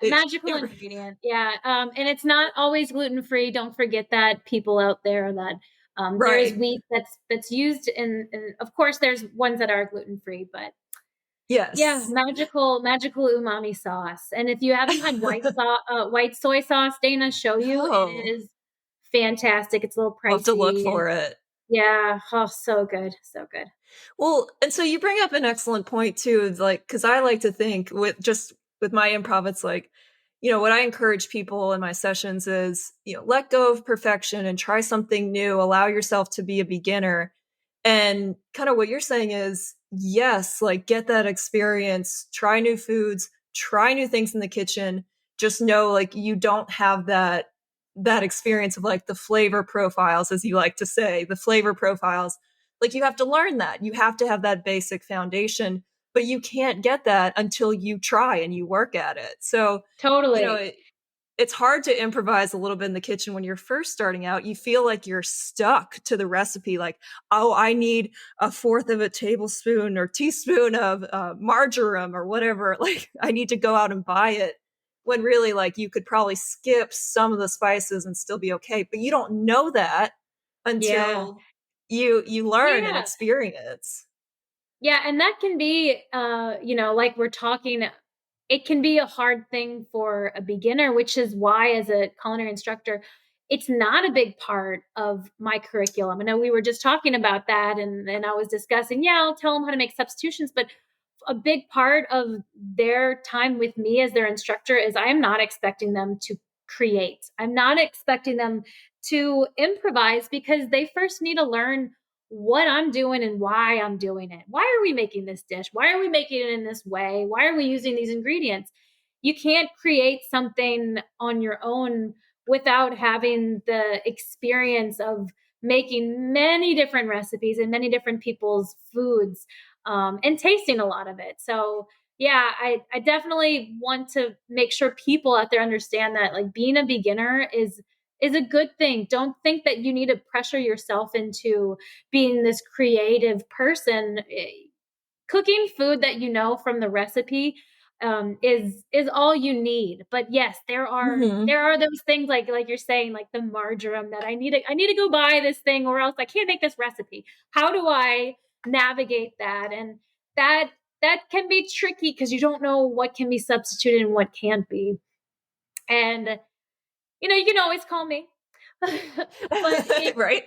Magical ingredient. Yeah. And it's not always gluten free. Don't forget that, people out there, that there is right. wheat that's used in, of course there's ones that are gluten free, but yeah, Yes. magical umami sauce. And if you haven't had white soy sauce, Dana, show you. It Oh, is fantastic. It's a little I'll have to look pricey, and for it. yeah, oh, so good, so good. Well, and so you bring up an excellent point too, like, because I like to think with my improv, it's like, what I encourage people in my sessions is, let go of perfection and try something new. Allow yourself to be a beginner. And kind of what you're saying is, yes, like get that experience, try new foods, try new things in the kitchen. Just know like you don't have that experience of like the flavor profiles, as you like to say, the flavor profiles. Like you have to learn that. You have to have that basic foundation, but you can't get that until you try and you work at it. So, you know, Totally. it, it's hard to improvise a little bit in the kitchen when you're first starting out. You feel like you're stuck to the recipe. Like, oh, I need a fourth of a tablespoon or teaspoon of marjoram or whatever. Like, I need to go out and buy it. When really, like, you could probably skip some of the spices and still be okay. But you don't know that Yeah. until you learn and Yeah. experience. Yeah, and that can be, like we're talking, it can be a hard thing for a beginner, which is why, as a culinary instructor, it's not a big part of my curriculum. I know we were just talking about that, and I was discussing, yeah, I'll tell them how to make substitutions, but a big part of their time with me as their instructor is I am not expecting them to create. I'm not expecting them to improvise, because they first need to learn what I'm doing and why I'm doing it. Why are we making this dish? Why are we making it in this way? Why are we using these ingredients? you can't create something on your own without having the experience of making many different recipes and many different people's foods, and tasting a lot of it. So yeah, I definitely want to make sure people out there understand that like being a beginner is a good thing. Don't think that you need to pressure yourself into being this creative person. Cooking food that you know from the recipe is all you need. But yes, Mhm. there are those things like you're saying, like the marjoram that I need to go buy this thing or else I can't make this recipe. How do I navigate that? And that that can be tricky because you don't know what can be substituted and what can't be. And you can always call me. but it Right?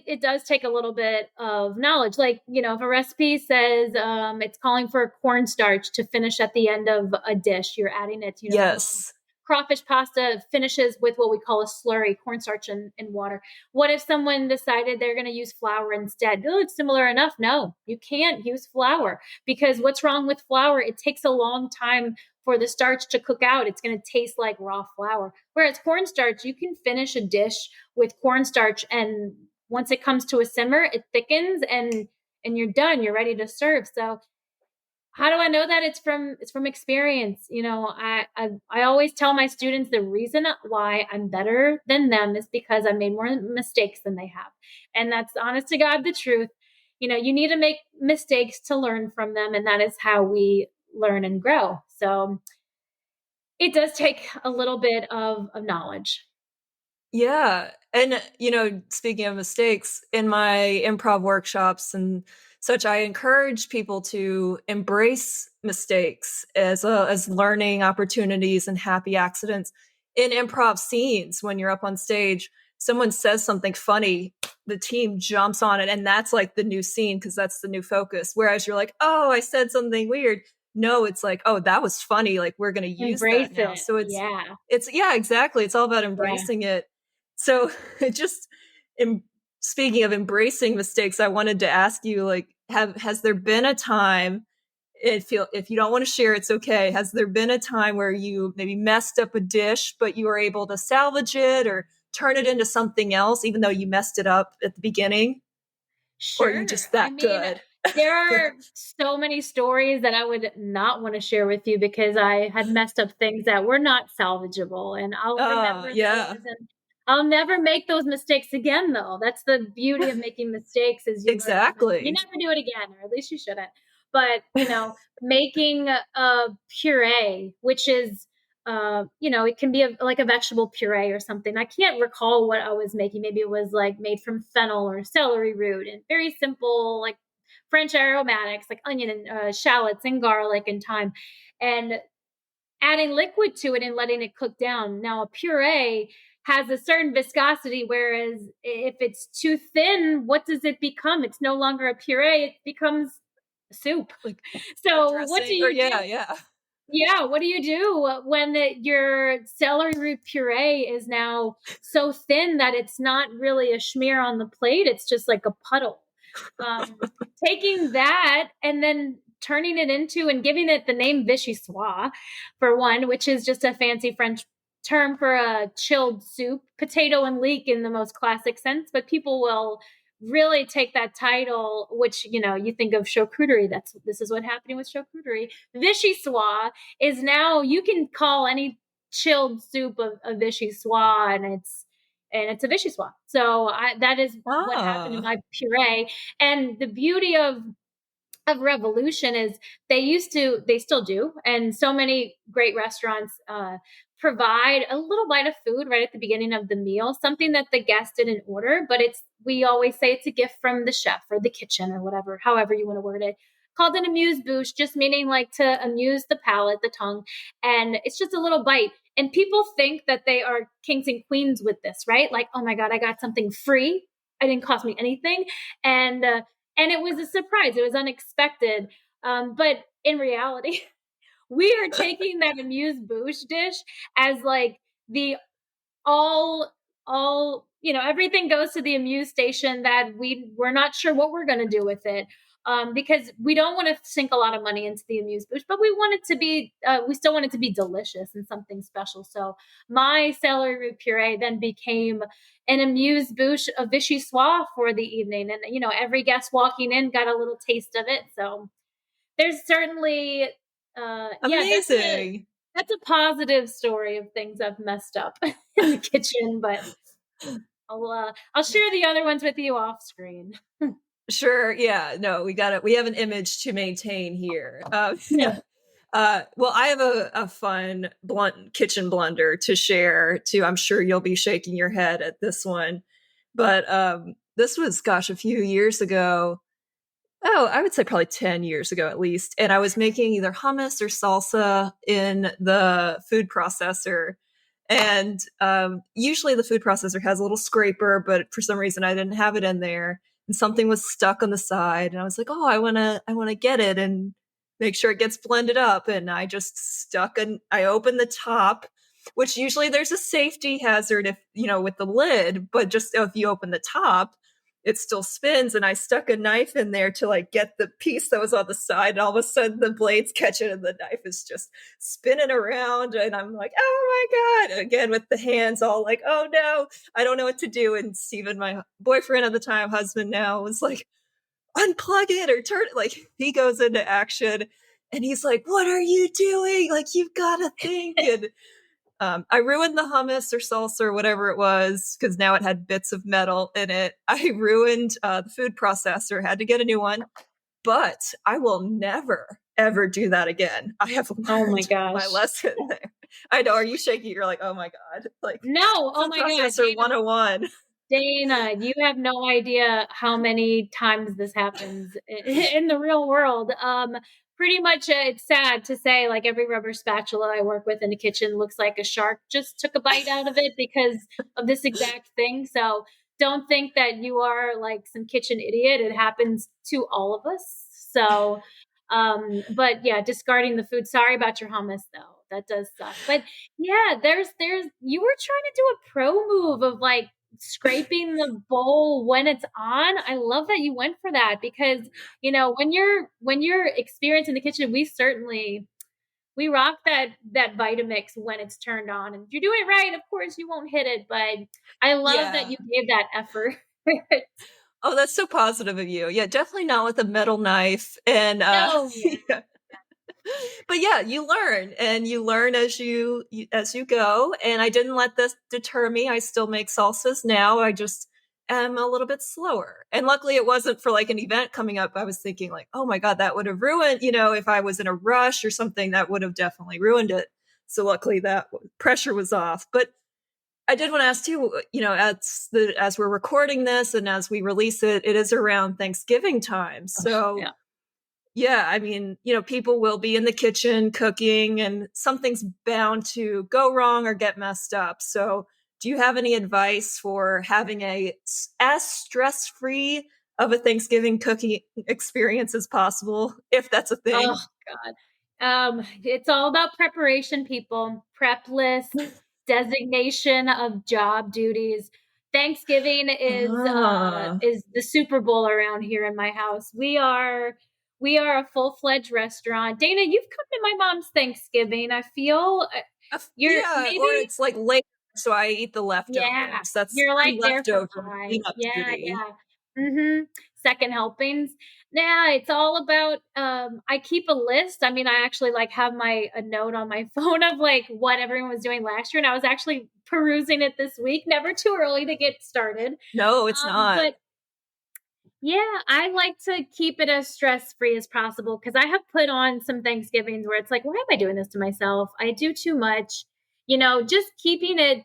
it does take a little bit of knowledge. Like, if a recipe says it's calling for cornstarch to finish at the end of a dish, you're adding it. Yes. Crawfish pasta finishes with what we call a slurry, cornstarch and water. What if someone decided they're going to use flour instead? Oh, it's similar enough. No, you can't use flour because what's wrong with flour? It takes a long time for the starch to cook out. It's going to taste like raw flour. Whereas cornstarch, you can finish a dish with cornstarch, and once it comes to a simmer, it thickens and you're done. You're ready to serve. So how do I know that? It's from experience. I always tell my students the reason why I'm better than them is because I made more mistakes than they have. And that's honest to God the truth. You need to make mistakes to learn from them, and that is how we learn and grow. So it does take a little bit of knowledge. Yeah. And, speaking of mistakes, in my improv workshops and such, I encourage people to embrace mistakes as learning opportunities and happy accidents. In improv scenes, when you're up on stage, someone says something funny, the team jumps on it, and that's like the new scene because that's the new focus. Whereas you're like, oh, I said something weird. No, it's like, oh, that was funny. Like we're gonna use that Embrace now. it. So Yeah. it's yeah, exactly. It's all about Yeah. embracing it. So it just em- speaking of embracing mistakes, I wanted to ask you, like, has there been a time, if you don't want to share, it's okay. Has there been a time where you maybe messed up a dish, but you were able to salvage it or turn it into something else, even though you messed it up at the beginning? Or are you Sure. just I that mean, good? there are so many stories that I would not want to share with you because I had messed up things that were not salvageable, and I'll remember Yeah, those, and I'll never make those mistakes again, though. That's the beauty of making mistakes is you learn from them. You exactly. never do it again, or at least you shouldn't. But, making a puree, which is it can be like a vegetable puree or something. I can't recall what I was making. Maybe it was like made from fennel or celery root and very simple, like French aromatics, like onion and shallots and garlic and thyme, and adding liquid to it and letting it cook down. Now, a puree has a certain viscosity, whereas if it's too thin, what does it become? It's no longer a puree, it becomes soup. Like a So, what do dressing, or you yeah, do? yeah. Yeah, what do you do when your celery root puree is now so thin that it's not really a smear on the plate, it's just like a puddle? Um, Taking that and then turning it into and giving it the name vichyssoise, for one, which is just a fancy French term for a chilled soup, potato and leek in the most classic sense, but people will really take that title, which you think of charcuterie. This is what happening with charcuterie. Vichyssoise is now you can call any chilled soup a vichyssoise, and it's a vichyssoise. So that is what happened in Ah, my puree. And the beauty of Revolution is they still do, and so many great restaurants provide a little bite of food right at the beginning of the meal, something that the guest didn't order, but we always say it's a gift from the chef or the kitchen or whatever, however you want to word it. Called an amuse-bouche, just meaning like to amuse the palate, the tongue, and it's just a little bite. And people think that they are kings and queens with this, right? Like, oh my god, I got something free. It didn't cost me anything, and it was a surprise. It was unexpected. But in reality, we are taking that amuse bouche dish as like the all everything goes to the amuse station that we're not sure what we're going to do with it. because we don't want to sink a lot of money into the amuse bouche, but we still want it to be delicious and something special. So my celery root puree then became an amuse bouche, a vichyssoise for the evening. And, every guest walking in got a little taste of it. So there's certainly, yeah, Amazing. that's a positive story of things I've messed up in the kitchen, but I'll share the other ones with you off screen. Sure. Yeah. No, we have an image to maintain here. Yeah. Well, I have a fun blunt kitchen blunder to share too. I'm sure you'll be shaking your head at this one, but this was, gosh, a few years ago. Oh, I would say probably 10 years ago at least. And I was making either hummus or salsa in the food processor. And usually the food processor has a little scraper, but for some reason I didn't have it in there. And something was stuck on the side. And I was like, oh, I wanna get it and make sure it gets blended up. And I just I opened the top, which usually there's a safety hazard if, with the lid, but just if you open the top, it still spins, and I stuck a knife in there to like get the piece that was on the side, and all of a sudden the blades catch it and the knife is just spinning around, and I'm like, oh my god, again with the hands all like, oh no, I don't know what to do. And Steven, my boyfriend at the time, husband now, was like, unplug it or turn it. Like, he goes into action and he's like, what are you doing? Like, you've got to think. And I ruined the hummus or salsa or whatever it was because now it had bits of metal in it. I ruined the food processor, had to get a new one, but I will never, ever do that again. I have Oh my learned my gosh. lesson there. I know. Are you shaking? You're like, oh my God. Like, No, oh food my God, processor 101. Dana, you have no idea how many times this happens in the real world. Pretty much, it's sad to say, like every rubber spatula I work with in the kitchen looks like a shark just took a bite out of it because of this exact thing. So don't think that you are like some kitchen idiot. It happens to all of us. So, but yeah, discarding the food. Sorry about your hummus though. That does suck. But yeah, there's you were trying to do a pro move of like scraping the bowl when it's on. I love that you went for that because when you're experienced in the kitchen, we rock that Vitamix when it's turned on. And if you're doing it right, of course you won't hit it, but I love that Yeah. you gave that effort. Oh, that's so positive of you. Yeah, definitely not with a metal knife. And No, yeah. yeah. But yeah, you learn as you go. And I didn't let this deter me. I still make salsas now. I just am a little bit slower. And luckily it wasn't for like an event coming up. I was thinking like, oh my God, that would have ruined, if I was in a rush or something, that would have definitely ruined it. So luckily that pressure was off. But I did want to ask too, as we're recording this and as we release it, it is around Thanksgiving time. So Yeah. yeah, I mean, people will be in the kitchen cooking and something's bound to go wrong or get messed up. So, do you have any advice for having as stress-free of a Thanksgiving cooking experience as possible, if that's a Oh thing? God. It's all about preparation, people. Prep lists, designation of job duties. Thanksgiving Ah, is the Super Bowl around here in my house. We are a full-fledged restaurant. Dana, you've come to my mom's Thanksgiving. I feel you're yeah, or maybe it's like late, so I eat the yeah, leftovers. you're I'm like there for leftover pie. cleanup Yeah, duty. yeah. Mhm. Second helpings. Yeah, it's all about I keep a list. I mean, I actually like have a note on my phone of like what everyone was doing last year and I was actually perusing it this week. Never too early to get started. No, it's not. But yeah, I like to keep it as stress-free as possible because I have put on some Thanksgivings where it's like, why am I doing this to myself? I do too much. Just keeping it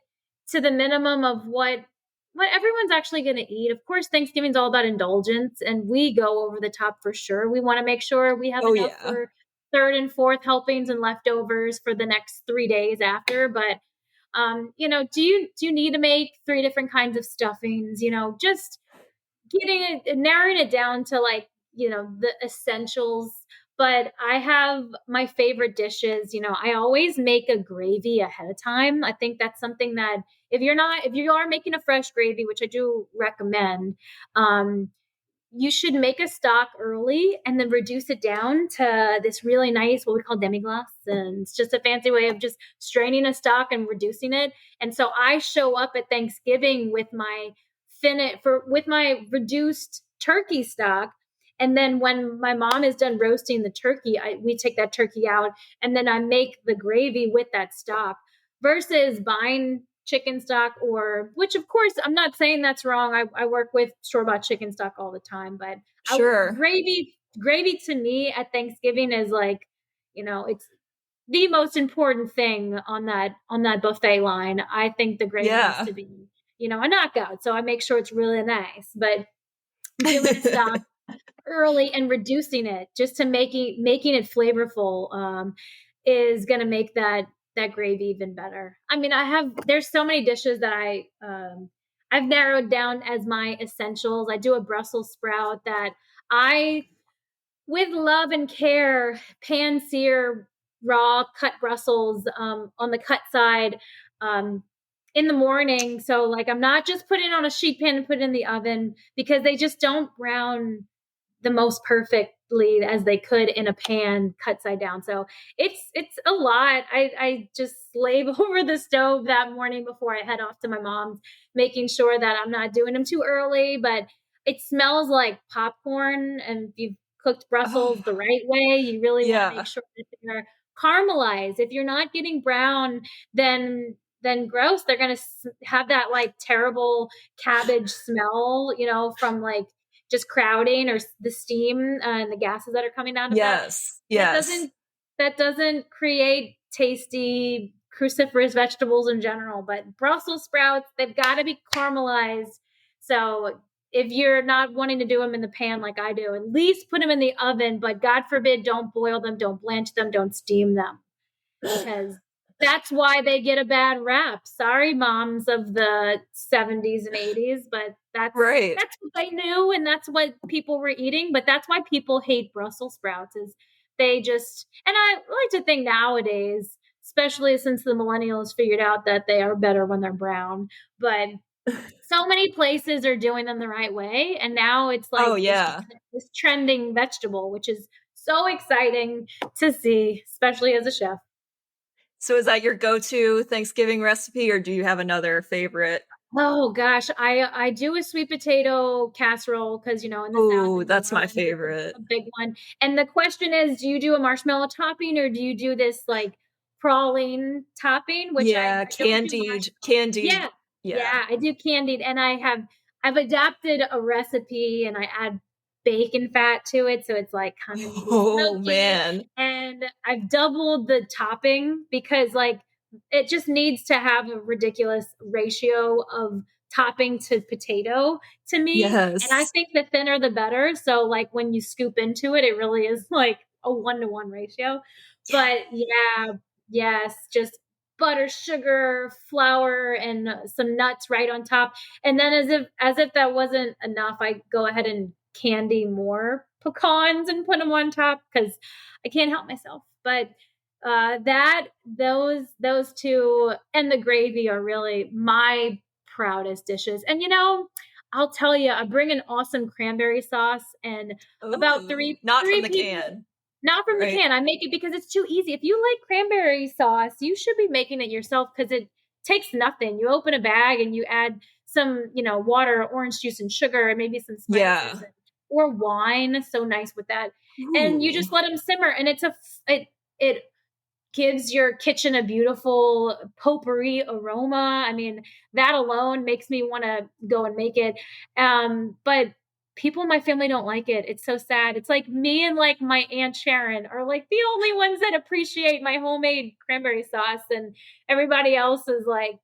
to the minimum of what everyone's actually going to eat. Of course, Thanksgiving's all about indulgence, and we go over the top for sure. We want to make sure we have Oh enough yeah. for third and fourth helpings and leftovers for the next 3 days after. But do you need to make three different kinds of stuffings? Just narrowing it down to like the essentials. But I have my favorite dishes. I always make a gravy ahead of time. I think that's something that if you are making a fresh gravy, which I do recommend, um you should make a stock early and then reduce it down to this really nice, what we call demi-glace. And it's just a fancy way of just straining a stock and reducing it. And so I show up at Thanksgiving with my with my reduced turkey stock. And then when my mom is done roasting the turkey, we take that turkey out and then I make the gravy with that stock versus buying chicken stock, or which of course I'm not saying that's wrong. I work with store-bought chicken stock all the time, but Sure. Gravy to me at Thanksgiving is like, it's the most important thing on that buffet line. I think the gravy has to be, a knockout. So I make sure it's really nice. But doing stock early and reducing it just to making it flavorful is going to make that gravy even better. I mean, there's so many dishes that I've narrowed down as my essentials. I do a Brussels sprout that I, with love and care, pan sear raw cut Brussels on the cut side in the morning. So like I'm not just putting it on a sheet pan and put it in the oven because they just don't brown the most perfectly as they could in a pan cut side down. So it's a lot. I just slave over the stove that morning before I head off to my mom's, making sure that I'm not doing them too early, but it smells like popcorn. And if you've cooked Brussels the right way, you really want to make sure that they're caramelized. If you're not getting brown, then gross, they're going to have that like terrible cabbage smell, from like just crowding or the steam and the gases that are coming out of that. That doesn't create tasty cruciferous vegetables in general, but Brussels sprouts, they've got to be caramelized. So if you're not wanting to do them in the pan like I do, at least put them in the oven, but God forbid, don't boil them, don't blanch them, don't steam them, because that's why they get a bad rap. Sorry, moms of the 70s and 80s, but that's what they knew and that's what people were eating. But that's why people hate Brussels sprouts, is they just, and I like to think nowadays, especially since the millennials figured out that they are better when they're brown, but so many places are doing them the right way. And now it's like this trending vegetable, which is so exciting to see, especially as a chef. So is that your go-to Thanksgiving recipe, or do you have another favorite? Oh gosh, I do a sweet potato casserole because in the South, that's my favorite. A big one. And the question is, do you do a marshmallow topping or do you do this like praline topping? Which candied. Yeah, I do candied, and I've adapted a recipe and I add bacon fat to it, so it's like kind of smoky. Man. And I've doubled the topping because like it just needs to have a ridiculous ratio of topping to potato to me. And I think the thinner the better. So like when you scoop into it, it really is like a 1-to-1 ratio. But yes, just butter, sugar, flour, and some nuts right on top. And then as if that wasn't enough, I go ahead and candy more pecans and put them on top because I can't help myself. But those two and the gravy are really my proudest dishes. And I'll tell you, I bring an awesome cranberry sauce and about three from the people, can. Not from the can. I make it because it's too easy. If you like cranberry sauce, you should be making it yourself because it takes nothing. You open a bag and you add some, water, orange juice, and sugar, and maybe some spices or wine. So nice with that. And you just let them simmer, and it gives your kitchen a beautiful potpourri aroma. I mean, that alone makes me want to go and make it. But people in my family don't like it. It's so sad. It's like me and like my Aunt Sharon are like the only ones that appreciate my homemade cranberry sauce, and everybody else is like,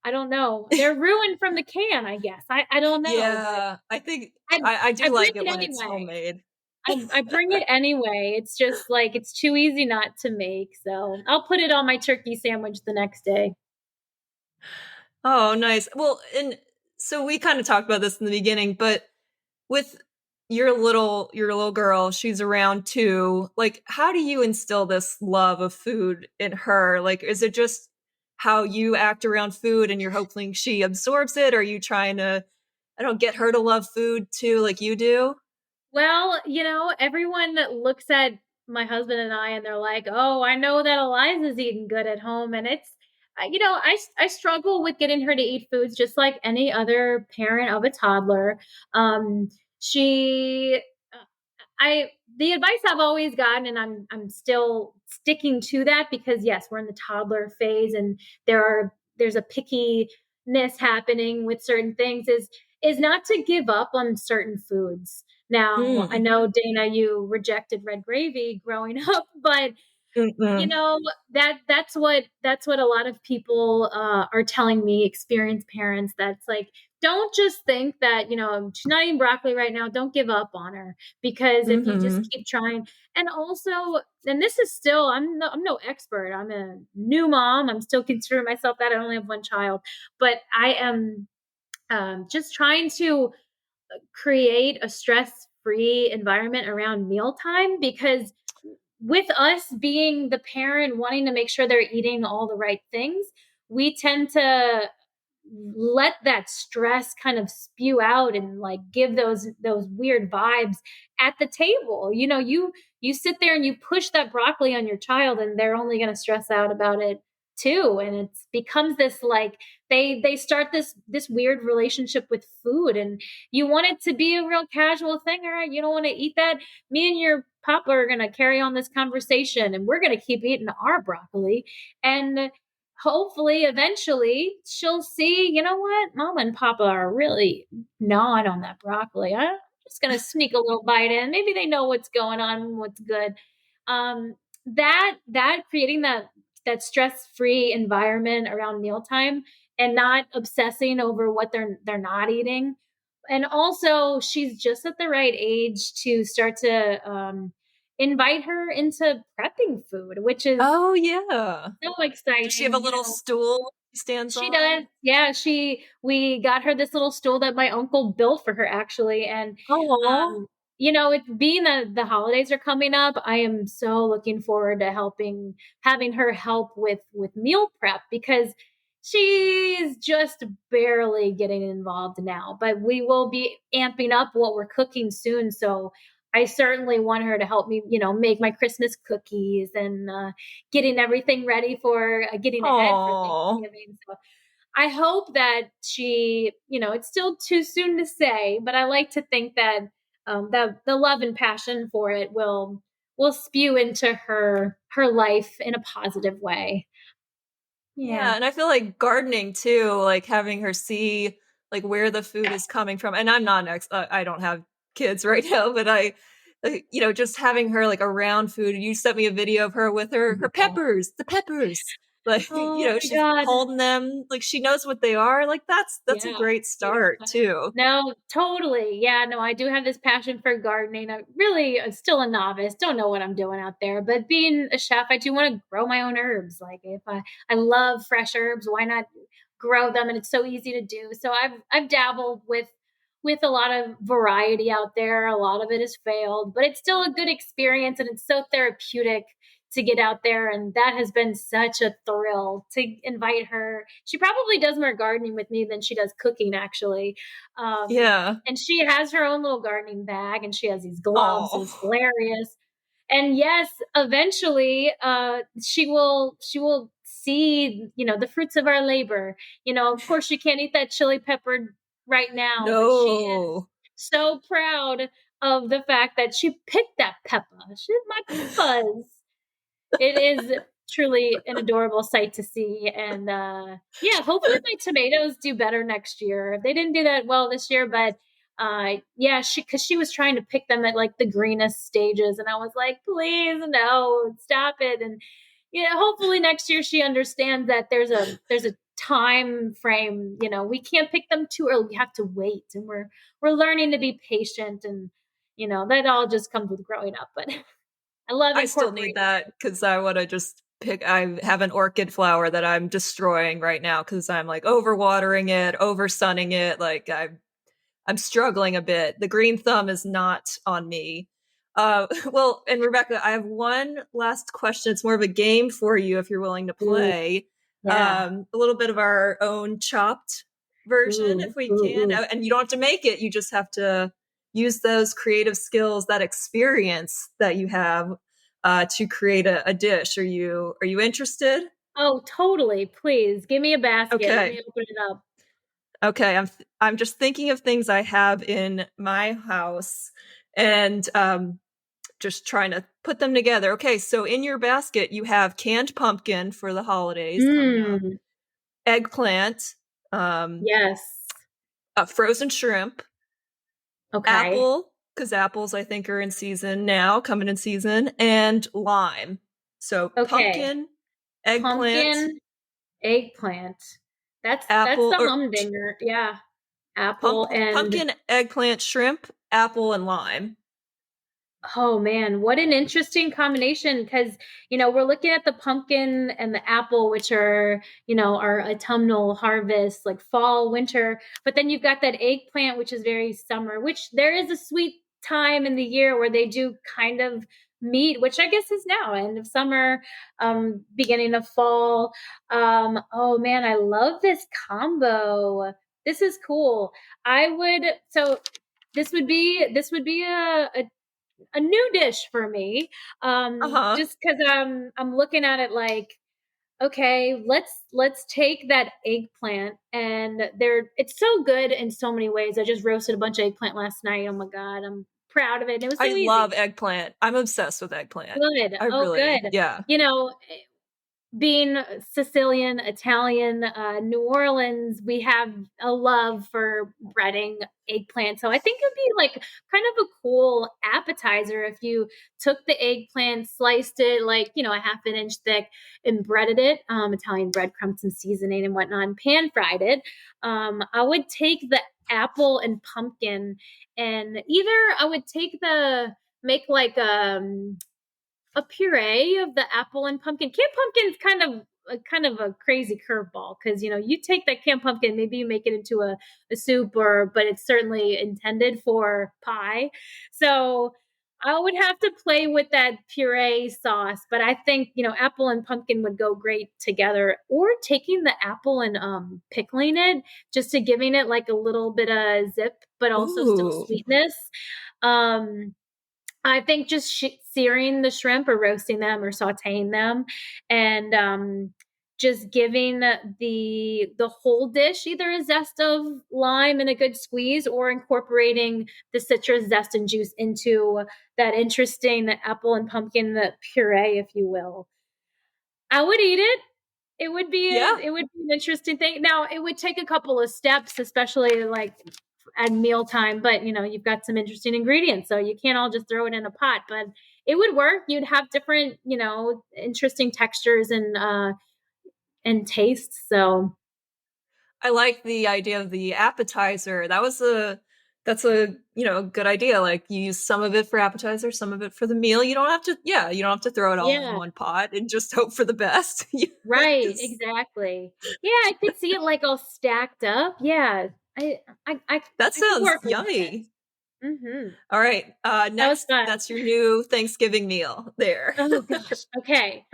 I don't know. They're ruined from the can, I guess. I don't know. Yeah, I think I do like it when anyway. it's homemade. I bring it anyway. It's just like, it's too easy not to make. So I'll put it on my turkey sandwich the next day. Oh, nice. Well, and so we kind of talked about this in the beginning, but with your little girl, she's around too. Like, how do you instill this love of food in her? Like, is it just how you act around food and you're hoping she absorbs it? Or are you trying to I don't get her to love food too, like you do. Well, everyone looks at my husband and I and they're like, "Oh, I know that Eliza's eating good at home." And I struggle with getting her to eat foods just like any other parent of a toddler. She I the advice I've always gotten, and I'm still sticking to that, because yes, we're in the toddler phase and there's a pickiness happening with certain things, is not to give up on certain foods. Now, I Mm. know, Dana, you rejected red gravy growing up, but you Mm-mm. know that's what a lot of people are telling me, experienced parents, that's like, don't just think that she's not eating broccoli right now, don't give up on her, because if you just Mm-hmm. keep trying. And also, and this is still, I'm no expert, I'm a new mom, I'm still considering myself that, I only have one child, but I am just trying to create a stress-free environment around mealtime, because with us being the parent wanting to make sure they're eating all the right things, we tend to let that stress kind of spew out and like give those weird vibes at the table. You sit there and you push that broccoli on your child, and they're only going to stress out about it too, and it becomes this, like, they start this weird relationship with food, and you want it to be a real casual thing. All right, you don't want to eat that, me and your papa are going to carry on this conversation, and we're going to keep eating our broccoli. And hopefully eventually she'll see, you know what, mama and papa are really gnawing on that broccoli. I'm just going to sneak a little bite in. Maybe they know what's going on, what's good. um that creating that stress-free environment around mealtime, and not obsessing over what they're not eating. And also, she's just at the right age to start to invite her into prepping food, which is Oh yeah. so Does she have a exciting. little stool she stands She does. on? Yeah, we got her this little stool that my uncle built for her, actually. And Oh. it's being that the holidays are coming up, I am so looking forward to having her help with meal prep, because she's just barely getting involved now, but we will be amping up what we're cooking soon. So I certainly want her to help me, make my Christmas cookies, and getting everything ready for getting ahead for Oh. Thanksgiving. So I hope that she, it's still too soon to say, but I like to think that the love and passion for it will spew into her life in a positive way. Yeah, Yeah. and I feel like gardening too, like having her see like where the food is coming from. And I'm not an I don't have kids right now, but just having her like around food. You sent me a video of her with her peppers, the peppers. Like, Oh my she's God. holding them, like she knows what they are. Like that's a Yeah. great start Yeah. too. No, totally. Yeah, no, I do have this passion for gardening. I really still a novice, don't know what I'm doing out there, but being a chef, I do want to grow my own herbs. Like, if I love fresh herbs, why not grow them? And it's so easy to do. So I've dabbled with a lot of variety out there. A lot of it has failed, but it's still a good experience, and it's so therapeutic to get out there. And that has been such a thrill to invite her. She probably does more gardening with me than she does cooking, actually. Yeah. And she has her own little gardening bag, and she has these gloves. It's Oh. hilarious. And yes, eventually, she will see, the fruits of our labor. Of course, she can't eat that chili pepper right now, but she is No. so proud of the fact that she picked that pepper. She's my peppers. It is truly an adorable sight to see. And yeah, hopefully my tomatoes do better next year. They didn't do that well this year, but yeah, because she was trying to pick them at like the greenest stages, and I was like, please, no, stop it. And hopefully next year she understands that there's a time frame. We can't pick them too early. We have to wait, and we're learning to be patient, and that all just comes with growing up. But I love I still need incorporating. that because I want to just pick. I have an orchid flower that I'm destroying right now because I'm like overwatering it, over sunning it. Like I'm struggling a bit. The green thumb is not on me. Well, and Rebecca, I have one last question. It's more of a game for you if you're willing to Ooh, play. yeah. A little bit of our own chopped version Ooh, if we ooh, can. ooh. And you don't have to make it. You just have to use those creative skills, that experience that you have to create a dish. Are you interested? Oh, totally. Please give me a basket. Let me Okay. open it up. Okay. I'm just thinking of things I have in my house and just trying to put them together. Okay, so in your basket you have canned pumpkin for the holidays coming up, Mm, eggplant, um, yes. frozen shrimp, Okay. apple, because apples I think are in season now, coming in season, and lime. So Okay. pumpkin, eggplant, Pumpkin, eggplant. That's apple, the or humdinger. Yeah. Apple and pumpkin, eggplant, shrimp, apple, and lime. oh man, what an interesting combination because we're looking at the pumpkin and the apple, which are our autumnal harvest, like fall, winter. But then you've got that eggplant, which is very summer. Which there is a sweet time in the year where they do kind of meet, which I guess is now end of summer, beginning of fall. Oh man, I love this combo. This is cool. I would so. This would be a new dish for me. Uh-huh. Just because I'm looking at it like, okay, let's take that eggplant and it's so good in so many ways. I just roasted a bunch of eggplant last night. Oh my god, I'm proud of it. And it was I so love easy. eggplant. I'm obsessed with eggplant. Good. I Oh, really, good. yeah. You know, being Sicilian, Italian, New Orleans, we have a love for breading eggplant. So I think it'd be like kind of a cool appetizer if you took the eggplant, sliced it like, a half an inch thick and breaded it, Italian breadcrumbs and seasoning and whatnot, and pan fried it. I would take the apple and pumpkin and either I would make like a puree of the apple and pumpkin. Canned pumpkin is kind of a crazy curveball because you take that canned pumpkin, maybe you make it into a soup but it's certainly intended for pie. So I would have to play with that puree sauce, but I think apple and pumpkin would go great together. Or taking the apple and pickling it, just to giving it like a little bit of zip, but also still Ooh. sweetness. Um, I think just searing the shrimp or roasting them or sautéing them, and just giving the whole dish either a zest of lime and a good squeeze, or incorporating the citrus zest and juice into that interesting apple and pumpkin puree, if you will. I would eat it. Yeah. It would be an interesting thing. Now, it would take a couple of steps, especially like at mealtime, but you've got some interesting ingredients, so you can't all just throw it in a pot, but it would work. You'd have different, interesting textures and tastes. So I like the idea of the appetizer. That's a, good idea. Like you use some of it for appetizer, some of it for the meal. You don't have to throw it all in yeah, one pot and just hope for the best. right, 'Cause exactly. Yeah, I could see it like all stacked up. Yeah, I I I, that I could sounds work with yummy. it. All right. That was Next, fun. that's your new Thanksgiving meal there. Oh gosh. Okay.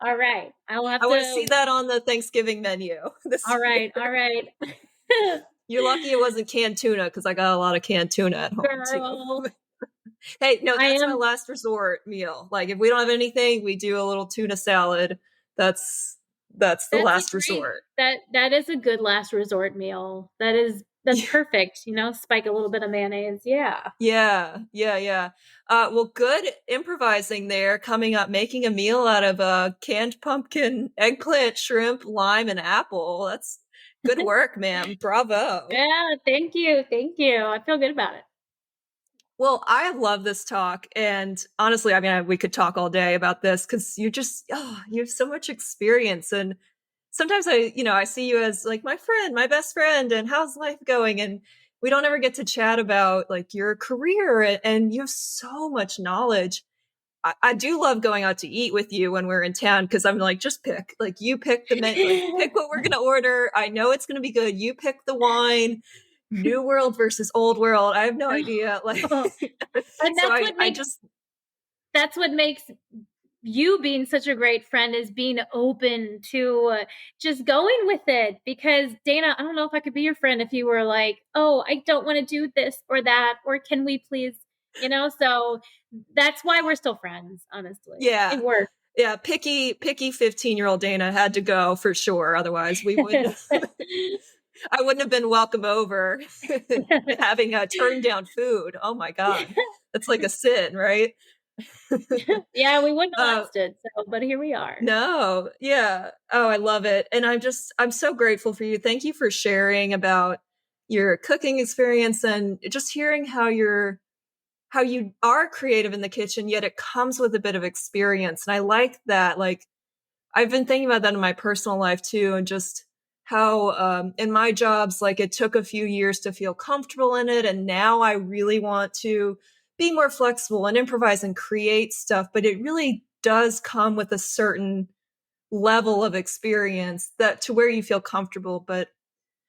All right. I'll have I want to see to. that on the Thanksgiving menu this All year. right. All right. You're lucky it wasn't canned tuna because I got a lot of canned tuna at home too. Girl, Hey, no, I that's my am. last resort meal. Like if we don't have anything, we do a little tuna salad. That's that's the That's a last great. resort. That is a good last resort meal. That's perfect. Spike a little bit of mayonnaise. Yeah. Yeah, yeah, yeah. Well, good improvising there. Coming up, making a meal out of canned pumpkin, eggplant, shrimp, lime, and apple. That's good work, ma'am. Bravo. Yeah. Thank you. Thank you. I feel good about it. Well, I love this talk, and honestly, I mean, we could talk all day about this because you have so much experience, and sometimes I see you as like my friend, my best friend, and how's life going? And we don't ever get to chat about like your career, and you have so much knowledge. I do love going out to eat with you when we're in town because I'm like, just pick, like you pick like pick what we're gonna order. I know it's gonna be good. You pick the wine. New world versus old world. I have no idea. Like, And so I just that's what makes you being such a great friend is being open to just going with it. Because Dana, I don't know if I could be your friend if you were like, oh, I don't want to do this or that, or can we please, so that's why we're still friends, honestly. It Yeah. works. Yeah. Picky 15-year-old Dana had to go for sure. Otherwise we wouldn't, I wouldn't have been welcome over having turned down food. Oh my God. That's like a sin, right? Yeah, we wouldn't have uh, lasted. So, but here we are. no. Yeah. Oh, I love it. And I'm so grateful for you. Thank you for sharing about your cooking experience and just hearing how you are creative in the kitchen, yet it comes with a bit of experience. And I like that. Like, I've been thinking about that in my personal life too, and just how in my jobs, like it took a few years to feel comfortable in it. And now I really want to be more flexible and improvise and create stuff. But it really does come with a certain level of experience that to where you feel comfortable. But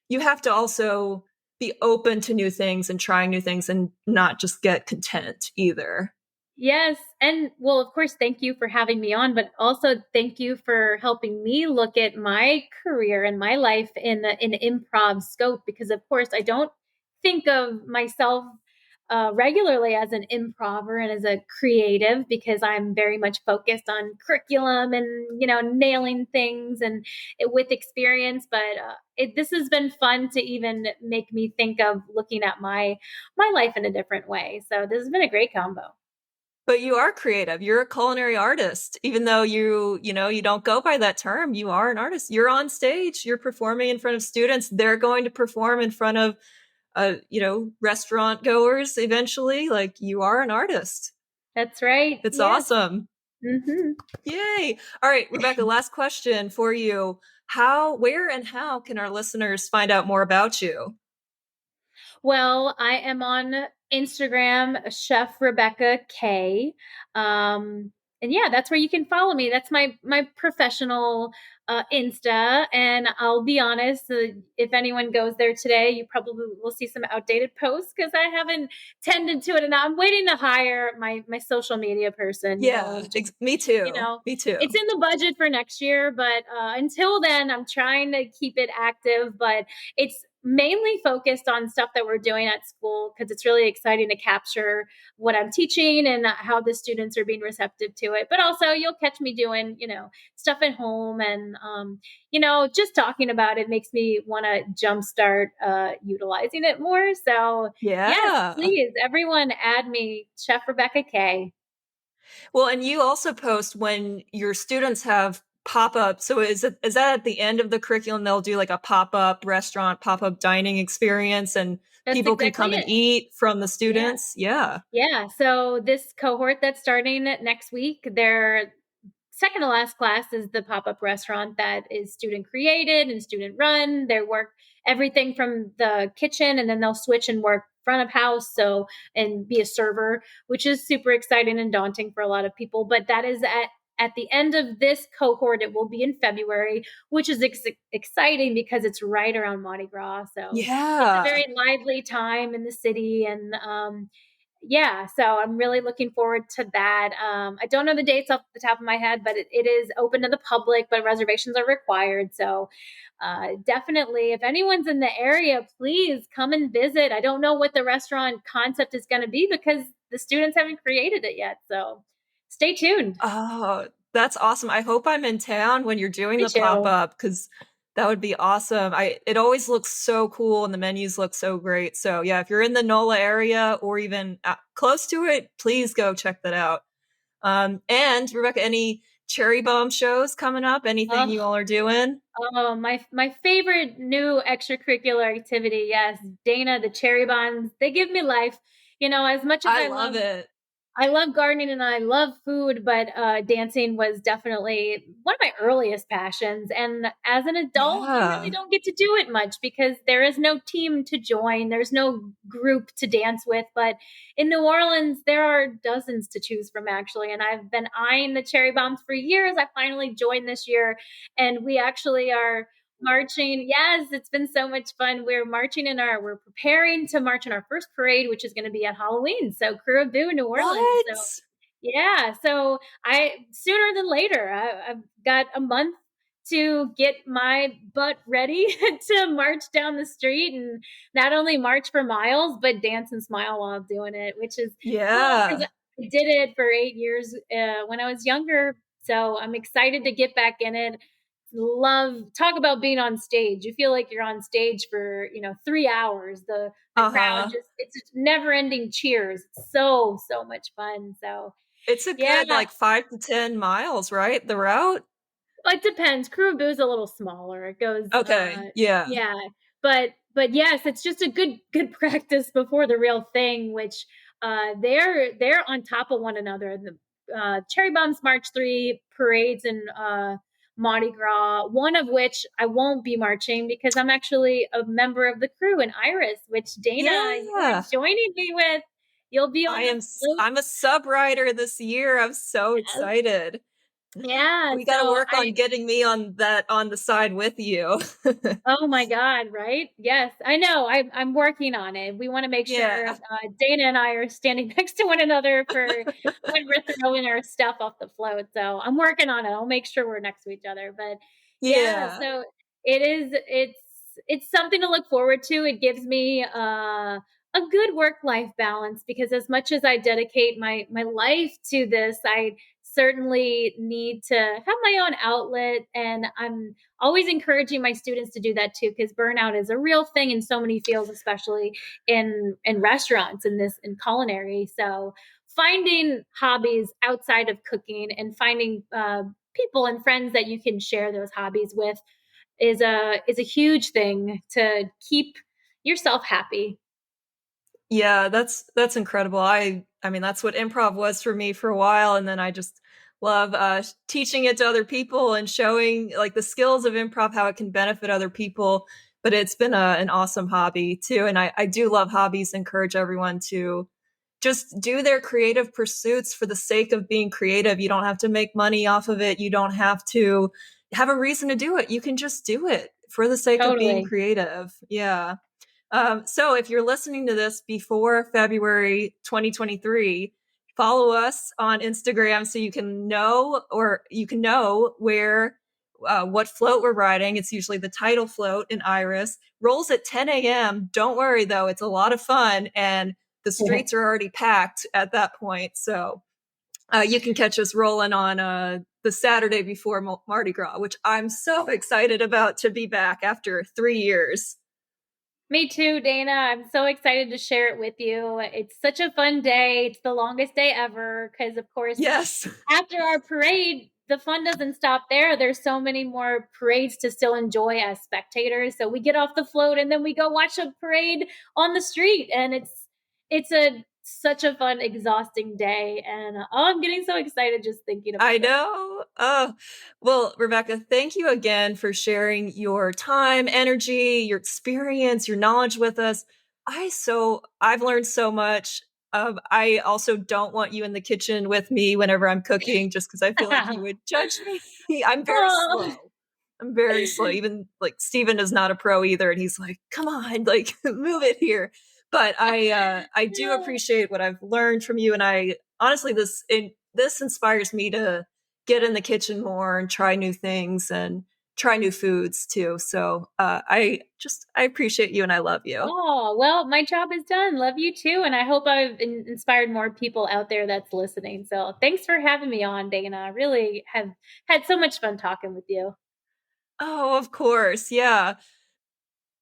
you have to also be open to new things and trying new things and not just get content either. Yes. And well, of course, thank you for having me on, but also thank you for helping me look at my career and my life in improv scope, because of course I don't think of myself regularly as an improver and as a creative, because I'm very much focused on curriculum and nailing things and with experience. But this has been fun to even make me think of looking at my life in a different way. So this has been a great combo. But you are creative. You're a culinary artist. Even though you don't go by that term, you are an artist. You're on stage, you're performing in front of students. They're going to perform in front of restaurant goers eventually. Like, you are an artist. That's right. It's Yes. awesome. Hmm. Yay. All right, Rebecca, last question for you. Where and how can our listeners find out more about you? Well, I am on Instagram, Chef Rebecca K. And yeah, that's where you can follow me. That's my professional Insta. And I'll be honest, if anyone goes there today, you probably will see some outdated posts because I haven't tended to it. And I'm waiting to hire my social media person. Yeah, me too. Me It's too. in the budget for next year, but until then, I'm trying to keep it active. But it's mainly focused on stuff that we're doing at school because it's really exciting to capture what I'm teaching and how the students are being receptive to it. But also, you'll catch me doing, stuff at home, and just talking about it makes me want to jumpstart utilizing it more. So, yes, Yeah. please, everyone, add me, Chef Rebecca K. Well, and you also post when your students have pop-up. So is that at the end of the curriculum they'll do like a pop-up restaurant, pop-up dining experience and That's people can exactly come and it. eat from the Yeah. students? Yeah. Yeah. So this cohort that's starting next week, their second to last class is the pop-up restaurant that is student created and student run. They work everything from the kitchen, and then they'll switch and work front of house, and be a server, which is super exciting and daunting for a lot of people. But that is at the end of this cohort. It will be in February, which is exciting because it's right around Mardi Gras. So it's a Yeah. very lively time in the city, and yeah, so I'm really looking forward to that. I don't know the dates off the top of my head, but it is open to the public, but reservations are required. So definitely, if anyone's in the area, please come and visit. I don't know what the restaurant concept is going to be because the students haven't created it yet. So stay tuned. Oh, that's awesome. I hope I'm in town when you're doing Me the too. pop-up because that would be awesome. It always looks so cool and the menus look so great. So yeah, if you're in the NOLA area or even close to it, please go check that out. And Rebecca, any cherry bomb shows coming up? Anything you Oh, all are doing? oh, my favorite new extracurricular activity. Yes, Dana, the cherry bombs. They give me life. As much as I love it. I love gardening and I love food, but dancing was definitely one of my earliest passions. And as an adult, you really Yeah. don't get to do it much because there is no team to join, there's no group to dance with. But in New Orleans, there are dozens to choose from, actually. And I've been eyeing the cherry bombs for years. I finally joined this year, and we actually are marching. Yes, it's been so much fun. We're preparing to march in our first parade, which is going to be at Halloween. So Crew of Boo, New Orleans. So What? Yeah, so I sooner than later, I've got a month to get my butt ready to march down the street and not only march for miles, but dance and smile while I'm doing it, which is cool because Yeah. I did it for 8 years, when I was younger, so I'm excited to get back in it. Love talk about being on stage. You feel like you're on stage for, 3 hours. The crowd Uh-huh. just it's just never-ending cheers. It's so, so much fun, so It's a yeah, good, like, 5 to 10 miles, right? The route? it depends. Crew of Boo's a little smaller. It goes, Okay, yeah. yeah, but yes, it's just a good practice before the real thing, which they're on top of one another. The Cherry Bombs March 3 parades and Mardi Gras, one of which I won't be marching because I'm actually a member of the crew in Iris, which Dana, you are Yeah. joining me with. You'll be on the float. I'm a sub rider this year, I'm so Yes. excited. Yeah, We gotta so work on getting me on the side with you. oh my god, right? Yes, I know, I'm working on it. We wanna make sure, Yeah. Dana and I are standing next to one another for when we're throwing our stuff off the float, so I'm working on it. I'll make sure we're next to each other, but yeah, Yeah. so it's something to look forward to. It gives me, a good work-life balance because as much as I dedicate my life to this, I certainly need to have my own outlet, and I'm always encouraging my students to do that too because burnout is a real thing in so many fields, especially in restaurants and this in culinary. So finding hobbies outside of cooking and finding people and friends that you can share those hobbies with is a huge thing to keep yourself happy. Yeah, that's incredible. I mean, that's what improv was for me for a while, and then I just love, teaching it to other people and showing, like, the skills of improv, how it can benefit other people, but it's been an awesome hobby too, and I do love hobbies, encourage everyone to just do their creative pursuits for the sake of being creative. You don't have to make money off of it, you don't have to have a reason to do it, you can just do it for the sake of being Totally. creative. Yeah. So if you're listening to this before February 2023, follow us on Instagram so you can know where what float we're riding. It's usually the title float in Iris. Rolls at 10 a.m. Don't worry though, it's a lot of fun and the streets are already packed at that point. So you can catch us rolling on the Saturday before Mardi Gras, which I'm so excited about to be back after 3 years. Me too, Dana. I'm so excited to share it with you. It's such a fun day. It's the longest day ever because, of course, Yes. after our parade, the fun doesn't stop there. There's so many more parades to still enjoy as spectators. So we get off the float and then we go watch a parade on the street, and it's a such a fun, exhausting day. And oh, I'm getting so excited just thinking I about it. know. Oh, well, Rebecca, thank you again for sharing your time, energy, your experience, your knowledge with us. I've learned so much. I also don't want you in the kitchen with me whenever I'm cooking, just because I feel like you would judge me. I'm very Oh. slow. I'm very slow. Even like Steven is not a pro either, and he's like, "Come on, like move it here." But I do Yeah. appreciate what I've learned from you, and I honestly this inspires me to get in the kitchen more and try new things and try new foods too. So I appreciate you and I love you. Oh, well, my job is done. Love you too. And I hope I've inspired more people out there that's listening. So thanks for having me on, Dana. I really have had so much fun talking with you. Oh, of course, yeah.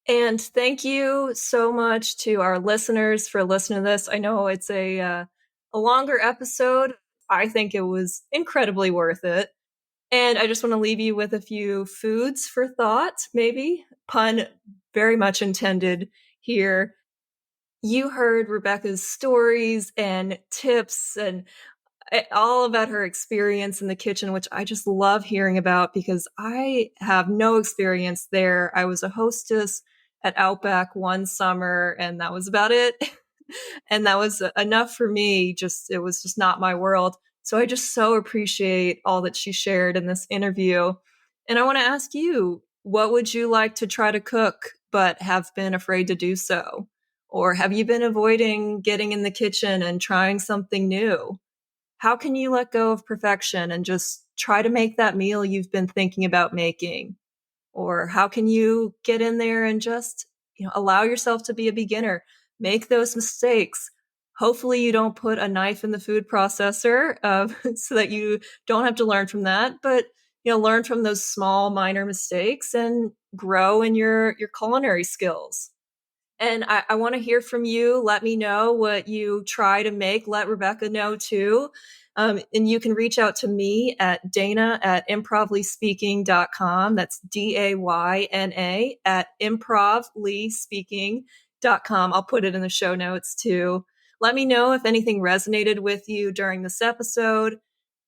And thank you so much to our listeners for listening to this. I know it's a longer episode. I think it was incredibly worth it. And I just want to leave you with a few foods for thought, maybe. Pun very much intended here. You heard Rebecca's stories and tips and all about her experience in the kitchen, which I just love hearing about because I have no experience there. I was a hostess at Outback one summer, and that was about it. And that was enough for me. Just, it was just not my world. So I just so appreciate all that she shared in this interview. And I want to ask you, what would you like to try to cook but have been afraid to do so? Or have you been avoiding getting in the kitchen and trying something new? how can you let go of perfection and just try to make that meal you've been thinking about making? Or how can you get in there and just, allow yourself to be a beginner, make those mistakes. Hopefully you don't put a knife in the food processor so that you don't have to learn from that, but learn from those small minor mistakes and grow in your culinary skills. And I want to hear from you. Let me know what you try to make. Let Rebecca know too. And you can reach out to me at dana@improvlyspeaking.com. That's DAYNA at improvlyspeaking.com. I'll put it in the show notes too. Let me know if anything resonated with you during this episode.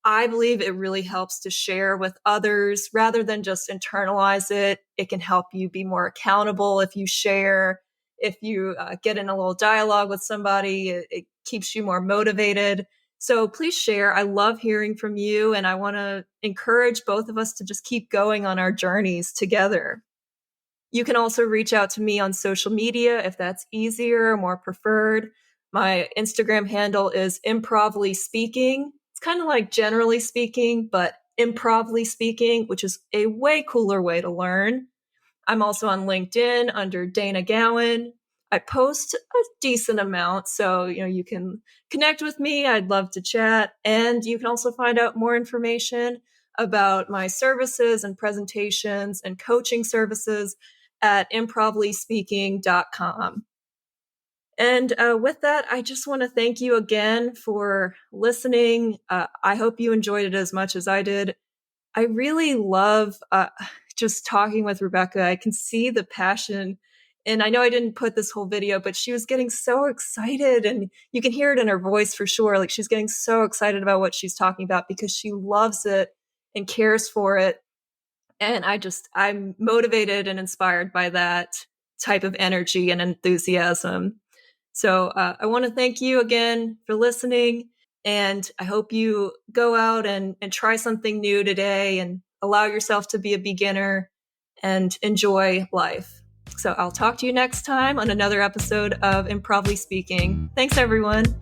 I believe it really helps to share with others rather than just internalize it. It can help you be more accountable if you share, if you get in a little dialogue with somebody, it keeps you more motivated. So please share. I love hearing from you, and I want to encourage both of us to just keep going on our journeys together. You can also reach out to me on social media if that's easier, more preferred. My Instagram handle is improvly speaking. It's kind of like generally speaking, but improvly speaking, which is a way cooler way to learn. I'm also on LinkedIn under Dana Gowan. I post a decent amount, so you can connect with me. I'd love to chat. And you can also find out more information about my services and presentations and coaching services at improvlyspeaking.com. And with that, I just want to thank you again for listening. I hope you enjoyed it as much as I did. I really love just talking with Rebecca. I can see the passion. And I know I didn't put this whole video, but she was getting so excited, and you can hear it in her voice for sure. Like, she's getting so excited about what she's talking about because she loves it and cares for it. And I'm motivated and inspired by that type of energy and enthusiasm. So I want to thank you again for listening. And I hope you go out and try something new today and allow yourself to be a beginner and enjoy life. So I'll talk to you next time on another episode of Improvly Speaking. Thanks, everyone.